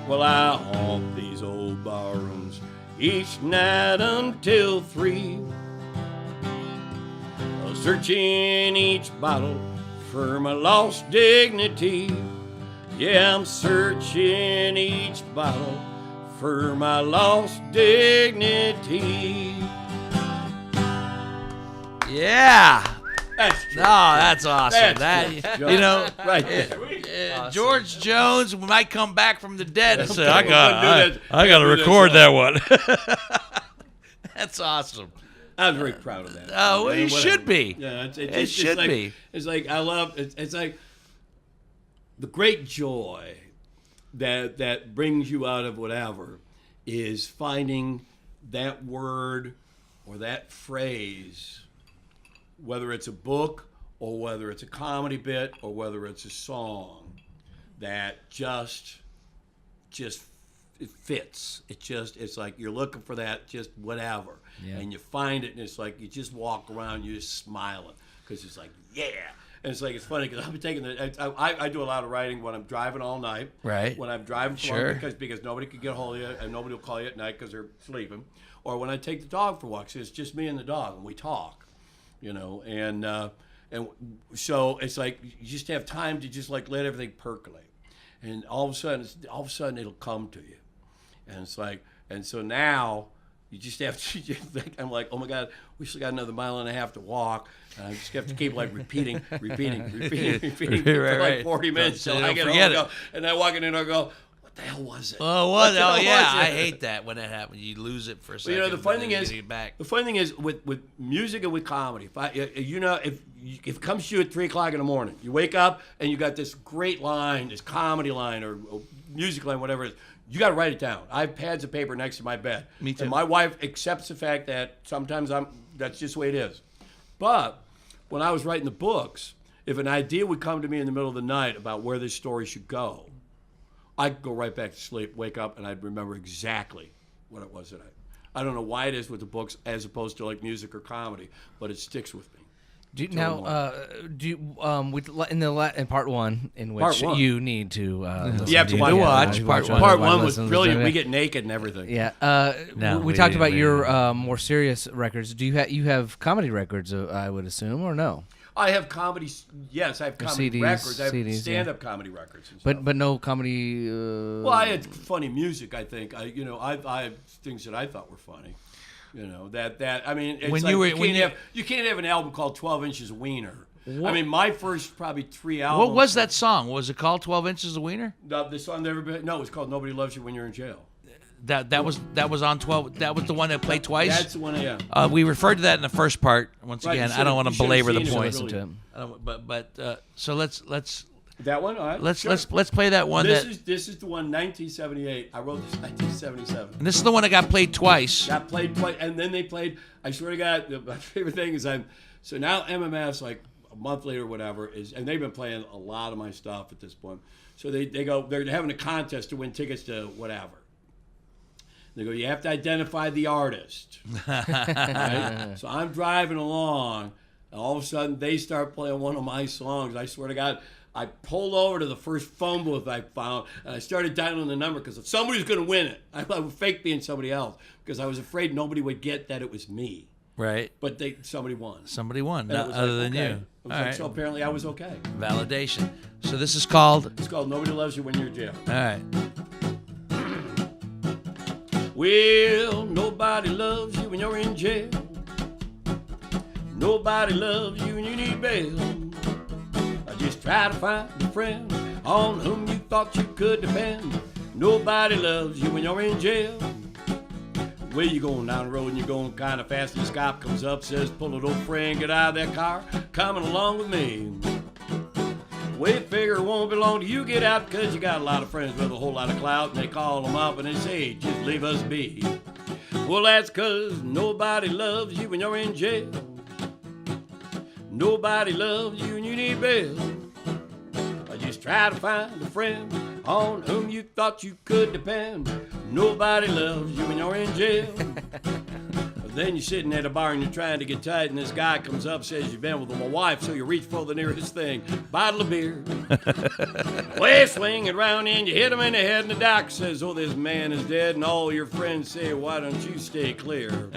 Well, I haunt these old bar rooms each night until 3. Searching each bottle for my lost dignity. Yeah, I'm searching each bottle for my lost dignity. Yeah. That's true. No, that's awesome. That's That true. you know, Right there. George Jones might come back from the dead and say, "I do got to this record song." that one." That's awesome. I was very proud of that. Oh, well, And you whatever. should be. Yeah, It should like, be. It's like I love. It's like the great joy that brings you out of whatever is finding that word or that phrase, whether it's a book or whether it's a comedy bit or whether it's a song, that just it fits. It's like you're looking for that just whatever, and you find it, and it's like you just walk around, you're just smiling because it's like and it's like it's funny because I've been taking I do a lot of writing when I'm driving all night, Right. When I'm driving Sure. because nobody can get a hold of you and nobody will call you at night because they're sleeping, or when I take the dog for walks, it's just me and the dog and we talk, and so it's like you just have time to just like let everything percolate, and all of a sudden it'll come to you. And it's like, and so now you just have to just think, I'm like, oh my God, we still got another mile and a half to walk. And I just have to keep like repeating for Right. like 40 minutes So till I don't get forget home it. And I walk in and I go, what the hell was it? Oh, What what? the Oh, hell yeah. was I it? hate that when that happens. You lose it for a But, second. the funny but thing then is, you get it back. with music and with comedy, if it comes to you at 3 o'clock in the morning, you wake up and you got this great line, this comedy line or music line, whatever it is, you got to write it down. I have pads of paper next to my bed. Me too. And my wife accepts the fact that sometimes that's just the way it is. But when I was writing the books, if an idea would come to me in the middle of the night about where this story should go, I'd go right back to sleep, wake up, and I'd remember exactly what it was that I don't know why it is with the books as opposed to like music or comedy, but it sticks with me. Do you, Tell now, do you, in part one, in which Part one. you need to listen You have to to watch it. Part one. Part one was listen to brilliant. this. We get naked and everything. Yeah. No, we we talked didn't, about we your didn't. more serious records. Do you have comedy records? I would assume, or no? I have comedy. Yes, I have comedy CDs, records. I have CDs, stand-up comedy records. And stuff. But no comedy. Well, I had funny music. I think I have things that I thought were funny. I mean, it's When like you were- you can't have an album called 12 Inches of Wiener. I mean, my first probably 3 albums. What was that song? Was it called 12 Inches of Wiener? The song never been. No, it was called Nobody Loves You When You're in Jail. That was on 12. That was the one that played twice. That's the one. Yeah. We referred to that in the first part. Once Right, again, you I don't want should've- to you belabor should've the seen it, point. really. to him. So let's That one. All right. let's sure. let's play that one. This That is the one 1978. I wrote this 1977. and this is the one that got played twice. Got played, and then they played. I swear to God, my favorite thing is so now MMS like a month later, or whatever and they've been playing a lot of my stuff at this point. So they're having a contest to win tickets to whatever. They go, you have to identify the artist. Right? So I'm driving along, and all of a sudden they start playing one of my songs. I swear to God, I pulled over to the first phone booth I found, and I started dialing the number because somebody was going to win it. I would fake being somebody else because I was afraid nobody would get that it was me. Right. But somebody won. Somebody won, And it was other like, than okay. you. It was All like, right. so apparently I was okay. Validation. So this is called. It's called Nobody Loves You When You're in Jail. All right. Well, nobody loves you when you're in jail. Nobody loves you when you need bail. I just try to find a friend on whom you thought you could depend. Nobody loves you when you're in jail. Well, you're going down the road and you're going kind of fast, and this cop comes up, says, pull it, old friend, get out of that car, coming along with me. We figure it won't belong to you, get out, because you got a lot of friends with a whole lot of clout, and they call them up and they say, just leave us be. Well, that's because nobody loves you when you're in jail. Nobody loves you when you need bail. I just try to find a friend on whom you thought you could depend. Nobody loves you when you're in jail. Then you're sitting at a bar and you're trying to get tight, and this guy comes up, says you've been with my wife, so you reach for the nearest thing, bottle of beer. Well, swing it round and you hit him in the head, and the doc says, oh, this man is dead, and all your friends say, why don't you stay clear?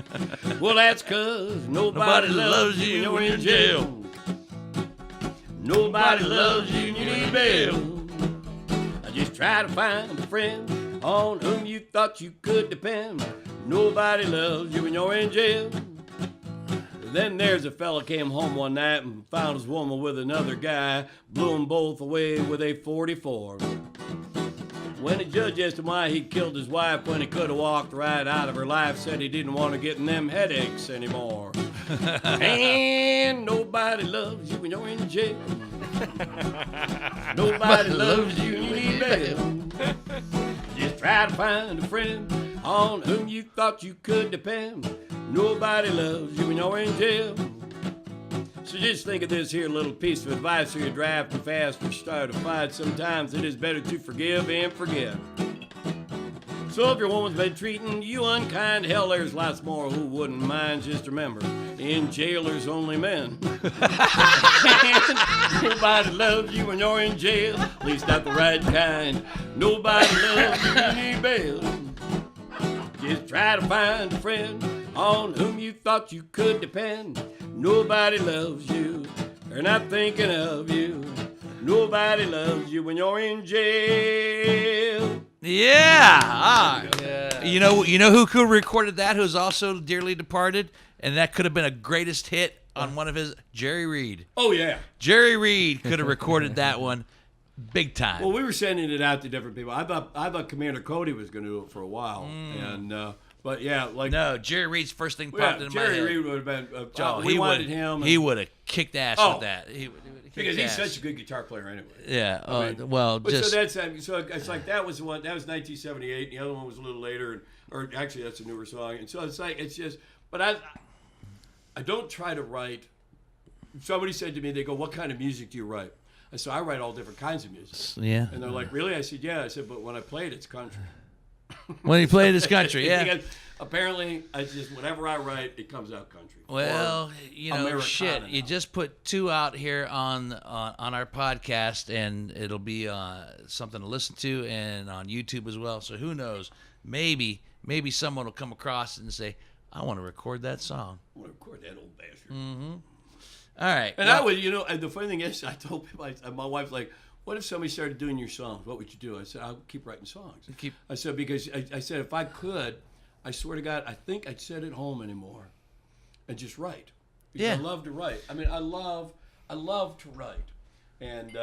Well, that's 'cause nobody loves you when you're in jail. Nobody loves you when you need bail. I just try to find a friend on whom you thought you could depend. Nobody loves you when you're in jail. Then there's a fella came home one night and found his woman with another guy, blew them both away with a 44. When the judge asked him why he killed his wife when he could have walked right out of her life, said he didn't want to get in them headaches anymore. And nobody loves you when you're in jail. Nobody loves you when you need bail. Just try to find a friend on whom you thought you could depend. Nobody loves you when you're in jail. So just think of this here little piece of advice so you drive too fast or start a fight. Sometimes it is better to forgive and forget. So if your woman's been treating you unkind, hell, there's lots more who wouldn't mind. Just remember, in jail there's only men. Nobody loves you when you're in jail, at least not the right kind. Nobody loves you when you need bail. Just try to find a friend on whom you thought you could depend. Nobody loves you, they're not thinking of you. Nobody loves you when you're in jail. Yeah. You know who could have recorded that, who's also dearly departed, and that could have been a greatest hit on one of his, Jerry Reed. Oh, yeah. Jerry Reed could have recorded that one big time. Well, we were sending it out to different people. I thought Commander Cody was going to do it for a while. But yeah, like no, Jerry Reed's first thing popped into my head. Jerry Reed would have been. We wanted him. He would have kicked ass with that. Because he's such a good guitar player anyway. Yeah. So it's like that was one. That was 1978. And the other one was a little later, or actually that's a newer song. And so it's just. But I don't try to write. Somebody said to me, they go, "What kind of music do you write?" I said, "I write all different kinds of music." Yeah. And they're like, "Really?" I said, "Yeah." I said, "But when I play it, it's country." When he played his country, yeah. Because apparently, whatever I write, it comes out country. Well, Americana shit. now. You just put 2 out here on our podcast, and it'll be something to listen to, and on YouTube as well. So who knows? Maybe someone will come across it and say, "I want to record that song." I want to record that old bastard. Mm-hmm. All right. And I would, and the funny thing is, I told people, my wife's like, "What if somebody started doing your songs? What would you do?" I said, "I'll keep writing songs." I said, because I said, if I could, I swear to God, I think I'd sit at home anymore and just write. Because I love to write. I mean, I love to write. And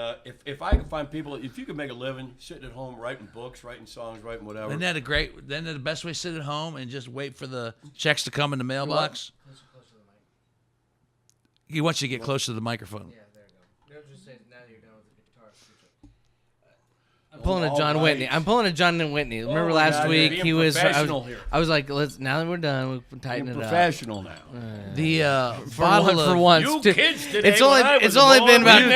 if I could find people, if you could make a living sitting at home writing books, writing songs, writing whatever. Isn't that the best way to sit at home and just wait for the checks to come in the mailbox? He wants you to get closer to the microphone. Yeah, there you go. Just say now that you're done with the guitar. I'm pulling a John Whitney. I'm pulling a John Whitney. Remember last week he was. I was like, let's. Now that we're done, we tighten it up. Professional now. The bottle for once. You kids today. It's only been about 2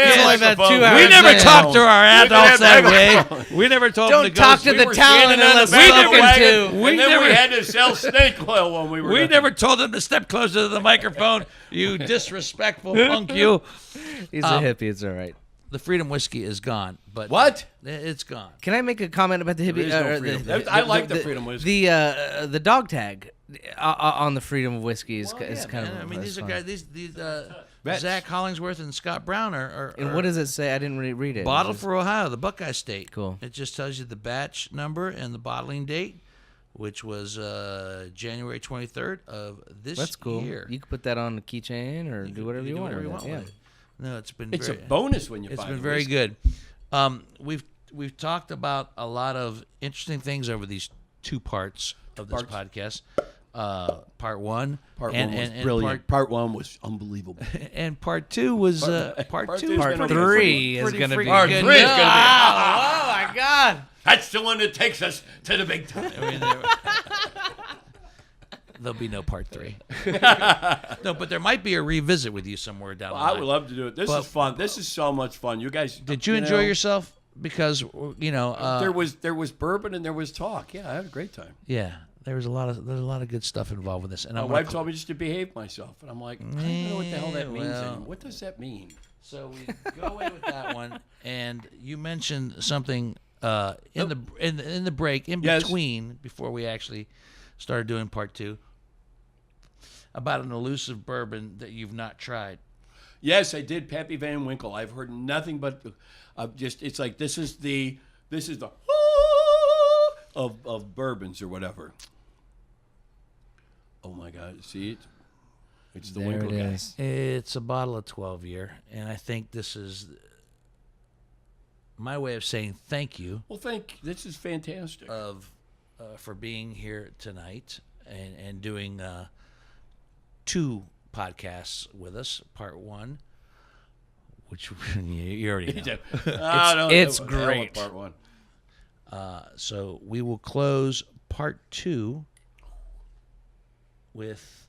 hours. We never talked to our adults that way. We never told them to Don't go. talk to the talent unless spoken to. We never had to sell snake oil when we were. We never told them to step closer to the microphone. You disrespectful punk, you. He's a hippie. It's all right. The Freedom Whiskey is gone, but What? It's gone. Can I make a comment about the hippie? There is no freedom. I like the Freedom Whiskey. The dog tag on the Freedom Whiskey is kind of. I mean, these are guys. These Zach Hollingsworth and Scott Brown are. And what does it say? I didn't read it. Bottle for Ohio, the Buckeye State. Cool. It just tells you the batch number and the bottling date, which was January 23rd of this That's cool. year. You can put that on the keychain or do whatever you want. with it. No, it's It's a bonus when you It's find been a very whiskey. good. We've talked about a lot of interesting things over these 2 parts of this podcast. Part 1, Part 1 was brilliant. Part 1 was unbelievable. and part 2 was Part 2 is Part pretty 3 is pretty going to be Part good. 3 is going to be. Oh my God! That's the one that takes us to the big time. I mean, there'll be no part 3. No, but there might be a revisit with you somewhere down the line. I would love to do it. This is fun. This is so much fun. You guys, Did you enjoy yourself? Because there was bourbon and there was talk. Yeah, I had a great time. Yeah, there's a lot of good stuff involved with this. And My wife told me just to behave myself, and I'm like, I don't know what the hell that means. well. Anymore. What does that mean? So we go away with that one, and you mentioned something in the break in between before we actually started doing part 2 about an elusive bourbon that you've not tried. Yes, I did. Pappy Van Winkle. I've heard nothing but it's like this is the of bourbons or whatever. Oh my God! See it. It's the There Winkle it guy. is. It's a bottle of 12-year, and I think this is my way of saying thank you Well, this is fantastic. for being here tonight and doing 2 podcasts with us. Part 1, which you already know. It's I love great. Part 1. So we will close part 2 with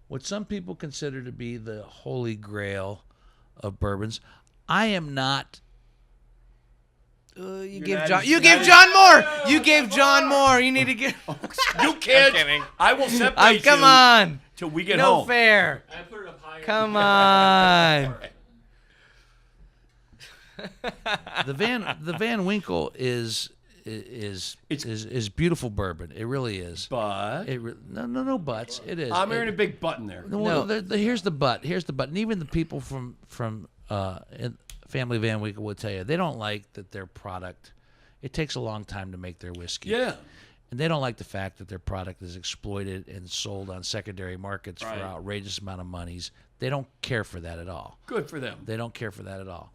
what some people consider to be the holy grail of bourbons. I am not. You You're gave not John. as- You not gave as- John more. You gave John more. You need to get. You can't. I will separate Come you on. till we get No home. fair. I put it up higher. Come on. The Van Winkle is beautiful bourbon. It really is. But No buts. It is. I'm hearing a big button there. No. Here's the but. And even the people from Family Van Winkle would tell you they don't like that their product. It takes a long time to make their whiskey. Yeah. And they don't like the fact that their product is exploited and sold on secondary markets Right. for outrageous amount of monies. They don't care for that at all. Good for them. They don't care for that at all.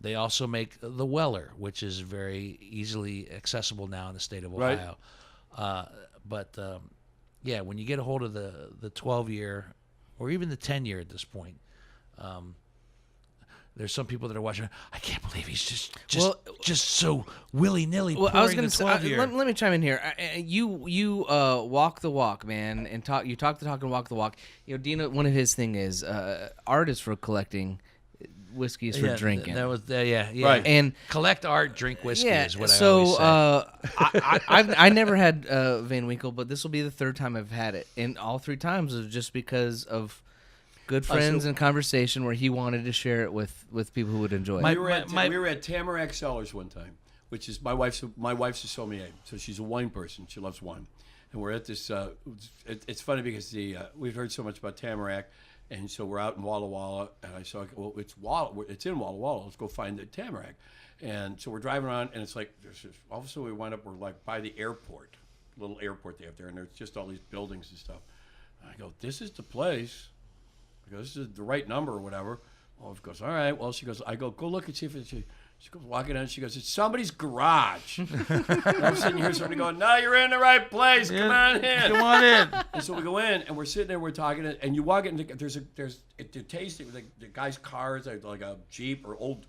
They also make the Weller, which is very easily accessible now in the state of Right. Ohio. Yeah, when you get a hold of the 12-year or even the 10-year at this point, there's some people that are watching. I can't believe he's just so willy-nilly Well, pouring I was going the to say, 12-year. let me chime in here. You walk the walk, man, and you talk the talk and walk the walk. You know, Dino, one of his thing is art is for collecting, whiskey is for drinking. That was yeah. Right. And Collect art, drink whiskey is what so, I always say. I never had Van Winkle, but this will be the 3rd time I've had it, and all 3 times is just because of good friends and conversation where he wanted to share it with people who would enjoy it. We were at Tamarack Cellars one time, which is my wife's a sommelier, so she's a wine person. She loves wine, and we're at this. It's funny because we've heard so much about Tamarack, and so we're out in Walla Walla, and I saw it's in Walla Walla. Let's go find the Tamarack, and so we're driving around, and it's like all of a sudden we wind up we're like by the airport, little airport they have there, and there's just all these buildings and stuff. And I go, this is the place. I go, this is the right number or whatever. Well, she goes, all right. Well, she goes, I go look and see if it's. She goes walking in. She goes, it's somebody's garage. And I'm sitting here, somebody going, no, you're in the right place. Come on in. Come on in. And so we go in, and we're sitting there, we're talking, and you walk in. There's the tasting. The guy's cars, like a Jeep or old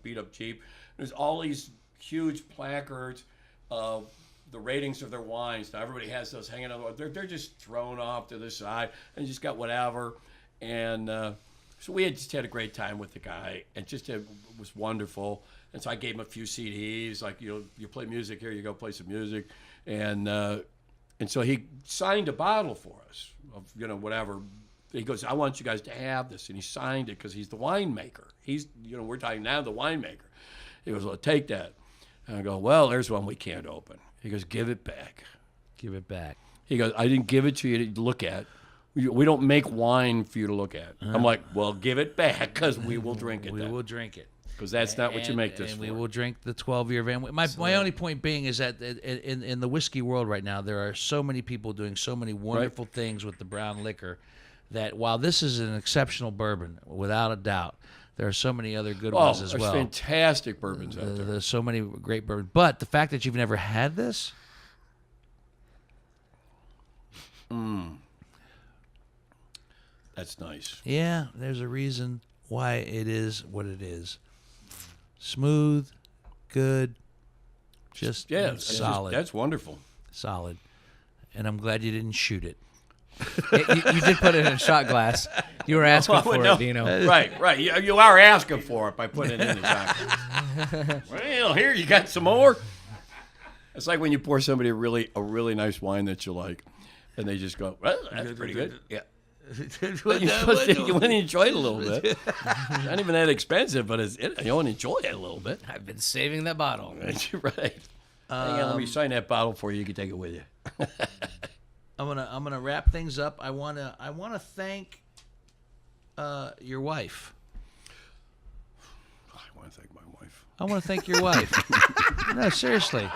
beat up Jeep. There's all these huge placards of the ratings of their wines. Now everybody has those hanging on. They're just thrown off to the side, and you just got whatever. And so we just had a great time with the guy, and it was wonderful. And so I gave him a few CDs, like you play music here, you go play some music, and so he signed a bottle for us of whatever. He goes, I want you guys to have this, and he signed it because he's the winemaker. He's we're talking now the winemaker. He goes, well, take that, and I go, well, there's one we can't open. He goes, give it back. Give it back. He goes, I didn't give it to you to look at. We don't make wine for you to look at. I'm like, well, give it back because we will drink it. We will drink it. Because that's not what you make this and for. we will drink the 12-year Van Winkle. My only point being is that in the whiskey world right now, there are so many people doing so many wonderful things with the brown liquor that while this is an exceptional bourbon, without a doubt, there are so many other good ones as well. There's fantastic bourbons out there. There's so many great bourbons. But the fact that you've never had this... That's nice. Yeah, there's a reason why it is what it is. Smooth, good, just solid. That's wonderful. Solid. And I'm glad you didn't shoot it. You did put it in a shot glass. You were asking for no. it, Dino. Right. You are asking for it by putting it in the shot. Well, here, you got some more. It's like when you pour somebody a really nice wine that you like, and they just go, well, that's pretty good. Yeah. You want to enjoy it a little bit. It's not even that expensive, but you want to enjoy it a little bit. I've been saving that bottle. That's right. Hang on, let me sign that bottle for you. You can take it with you. I'm gonna wrap things up. I wanna thank your wife. I want to thank my wife. I want to thank your wife. No, seriously.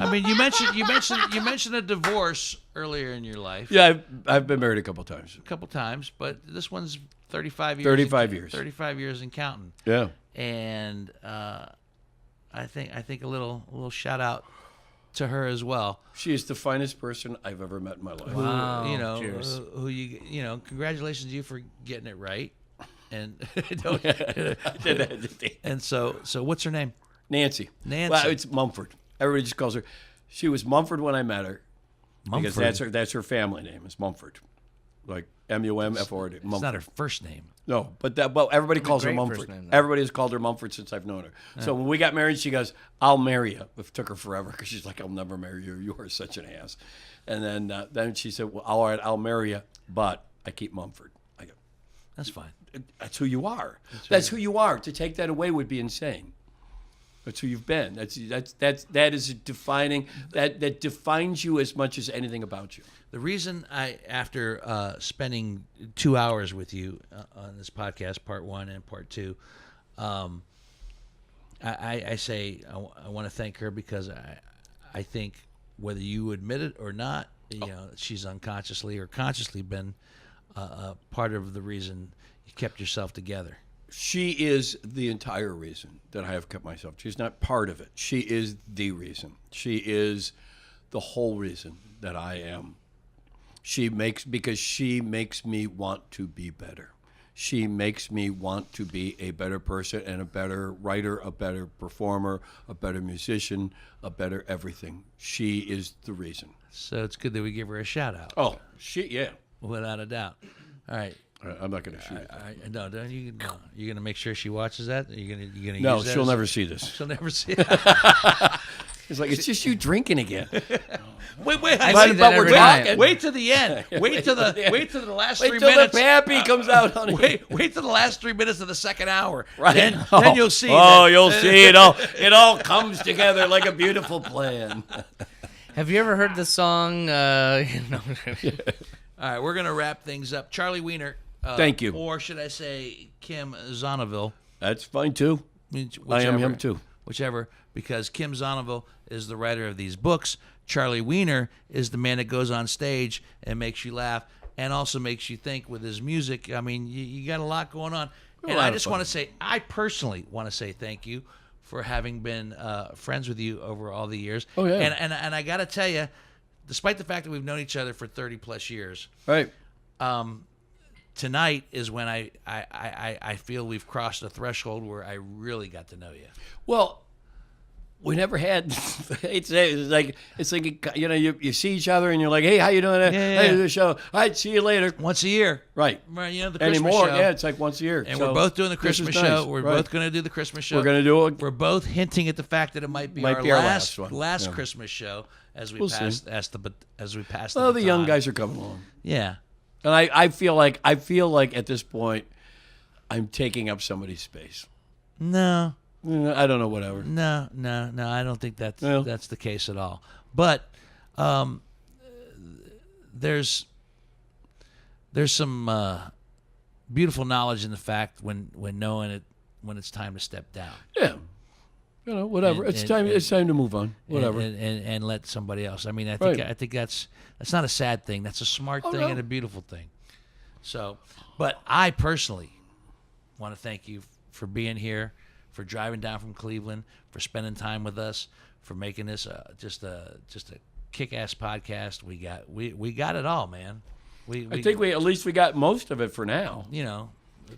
I mean, you mentioned a divorce earlier in your life. Yeah, I've been married a couple times. A couple times, but this one's 35 years. 35 years. 35 years and counting. Yeah. And I think a little shout out to her as well. She is the finest person I've ever met in my life. Wow. You know, Cheers. who you know, congratulations to you for getting it right. And and so what's her name? Nancy. Nancy. Well, it's Mumford. Everybody just calls her. She was Mumford when I met her. Because that's her family name is Mumford. Like Mumford. It's not her first name. No, but everybody calls her great Mumford. first name, though. Everybody has called her Mumford since I've known her. So when we got married, she goes, "I'll marry you." It took her forever because she's like, "I'll never marry you. You are such an ass." And then she said, "Well, all right, I'll marry you, but I keep Mumford." I go, That's fine. "That's who you are. That's who you are. To take that away would be insane." That's who you've been. That is defining. That defines you as much as anything about you. The reason after spending 2 hours with you on this podcast, part 1 and part 2, I say I want to thank her because I think whether you admit it or not, you know, she's unconsciously or consciously been a part of the reason you kept yourself together. She is the entire reason that I have kept myself. She's not part of it. She is the reason. She is the whole reason that I am. Because she makes me want to be better. She makes me want to be a better person and a better writer, a better performer, a better musician, a better everything. She is the reason. So it's good that we give her a shout out. Oh, yeah. Without a doubt. All right. I'm not going to shoot it. No, don't you? No. You're going to make sure she watches that. You're going to No, use that she'll as- never see this. She'll never see it. It's like, it's just you drinking again. Wait! I see that every night. Wait to the end. Wait to the last 3 Wait till minutes. the pappy comes out, honey. Wait to the last 3 minutes of the second hour. Right. Then you'll see. Oh, that- you'll see it all. It all comes together like a beautiful plan. Have you ever heard the song? All right, we're gonna wrap things up. Charlie Wiener. Thank you. Or should I say Kim Zonneville? That's fine too. I am him too. Whichever, because Kim Zonneville is the writer of these books. Charlie Wiener is the man that goes on stage and makes you laugh and also makes you think with his music. I mean, you got a lot going on. And I just want to say, I personally want to say thank you for having been friends with you over all the years. Oh, yeah. And I got to tell you, despite the fact that we've known each other for 30 plus years, Right. tonight is when I feel we've crossed a threshold where I really got to know you. Well, we never had. It's like you know you see each other and you're like, hey, how you doing? Yeah. Hey, the show. All right, see you later. Once a year. Right. You know, the Christmas Anymore? show. Yeah, it's like once a year. And So we're both doing the this is Christmas nice. show. We're Right. both going to do the Christmas show. We're going to do it. We're both hinting at the fact that it might be, Might our, be our last last one. Yeah. Christmas show as we We'll pass see. as we pass. Well, the young baton. guys are coming along, Yeah. and I feel like at this point, I'm taking up somebody's space. No. I don't know, whatever. No. I don't think that's Well. that's the case at all. But there's some beautiful knowledge in the fact when knowing it when it's time to step down. Yeah. You know, whatever. And- It's and- time. and- It's time to move on. Whatever. And let somebody else. I mean, I Right. think that's not a sad thing. That's a smart thing no. and a beautiful thing. So, but I personally want to thank you for being here, for driving down from Cleveland, for spending time with us, for making this just a kick-ass podcast. We got it all, man. I think at least we got most of it for now. you know.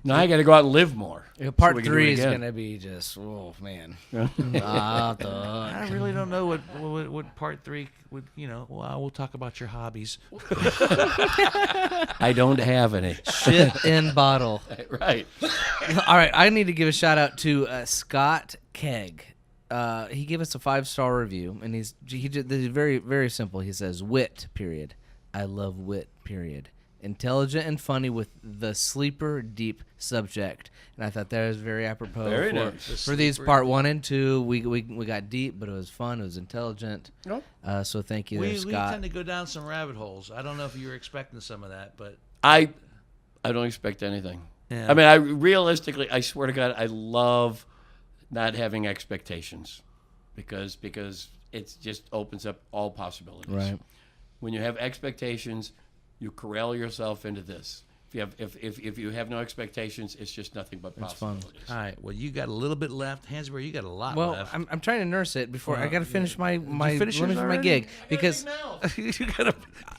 Now I got to go out and live more. Part so we can do 3 it is again. gonna be just man. I really don't know what part 3 would. You know, well, we'll talk about your hobbies. I don't have any. Shit in bottle. Right. All right, I need to give a shout out to Scott Kegg. He gave us a 5-star review, and he did this is very, very simple. He says, "Wit, period. I love wit, period. Intelligent and funny with the sleeper deep subject." And I thought that was very apropos Very for, nice. for these part 1 and 2. We got deep, but it was fun. It was intelligent. Yep. So thank you, there, We Scott. tend to go down some rabbit holes. I don't know if you were expecting some of that, but I don't expect anything. Yeah. I mean, realistically, I swear to God, I love not having expectations, because it just opens up all possibilities. Right. When you have expectations, you corral yourself into this. If you have no expectations, it's just nothing but It's fun. possibilities. All right. Well, you got a little bit left. Hansberry, you got a lot Well, left. I'm trying to nurse it before I got to finish my finish let me yours my already? gig because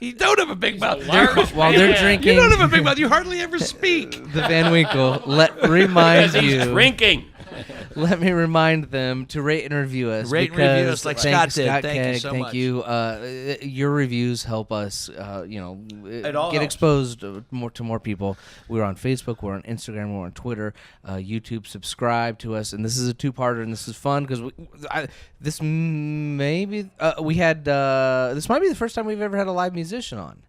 You don't have a big mouth. while they're drinking, You don't have a big mouth. You hardly ever speak. the Van Winkle. Remind Because he's you. drinking. Let me remind them to rate and review us. Rate and review because us like thank Scott did. Scott Thank you Keg, so thank much. you. Your reviews help us, It all get helps. exposed to more people. We're on Facebook, we're on Instagram, we're on Twitter, YouTube. Subscribe to us, and this is a two-parter, and this is fun because this might be the first time we've ever had a live musician on.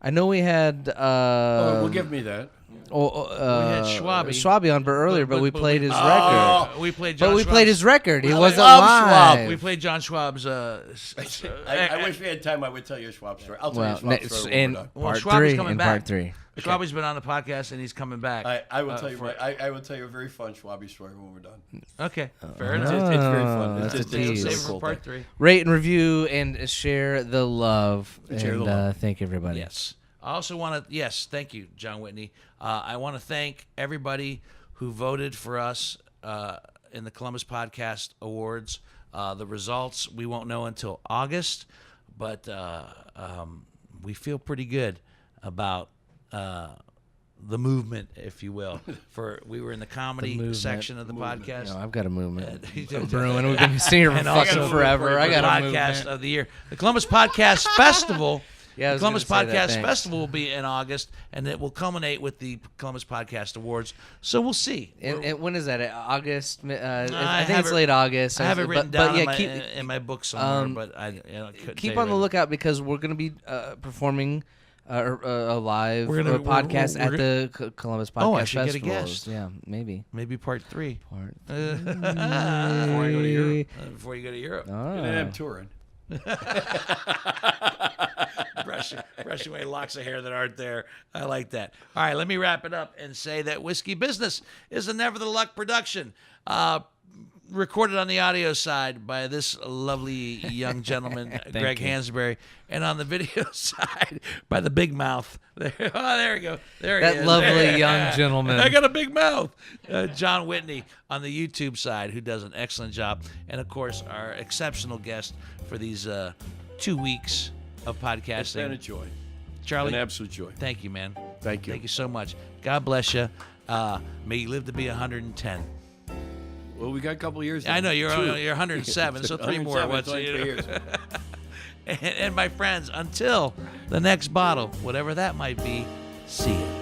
I know we had. Well, give me that. We had Schwabi on earlier, but we played his record. We played John But we Schwab's- played his record. He wasn't love live. Schwab. We played John Schwab's. I wish we had time. I would tell you a Schwab story. I'll tell you a Schwab next- story when in we're done. Well, part Schwab is three. coming In back. part three. Schwabi's been on the podcast and he's coming back. I will tell you. for- I will tell you a very fun Schwab story when we're done. Okay, fair It's, enough. it's very fun. that's It's a just tease. Save a it for cool part thing. 3. Rate and review and share the love. Share the and love. thank everybody. Yes. I also want to, thank you, John Whitney. I want to thank everybody who voted for us in the Columbus Podcast Awards. The results we won't know until August, but we feel pretty good about the movement, if you will. We were in the comedy movement. section of the podcast. I've got a movement. A brewing. We've been sitting here for And fucking also forever. I got a podcast movement. of the year. The Columbus Podcast Festival. Yeah, I the was Columbus gonna say that, Podcast thanks. Festival will be in August, and it will culminate with the Columbus Podcast Awards. So we'll see. And when is that? August? I I think have it's it- late August. I have it written but down yeah, in my book somewhere, but I couldn't keep tell on you the right lookout because we're going to be performing a live We're gonna- podcast we're at the Columbus Podcast Oh, I should get a Festival. guest. Yeah, maybe. now. Maybe part 3. Part Before I go to Europe. Before you go to Europe. And then I'm touring. brushing away locks of hair that aren't there. I like that. All right, let me wrap it up and say that Whiskey Business is a Never the Luck production. Recorded on the audio side by this lovely young gentleman, Greg you. Hansberry, and on the video side by the big mouth. There we go. There he That is. lovely There. young gentleman. I got a big mouth. John Whitney on the YouTube side, who does an excellent job. And, of course, our exceptional guest for these 2 weeks of podcasting. It's been a joy. Charlie, An absolute joy. thank you, man. Thank you. Thank you so much. God bless you. May you live to be 110. Well, we got a couple years. I know then. you're Two. you're 107, so 3 more. 107, What's 23 years. and my friends, until the next bottle, whatever that might be, see you.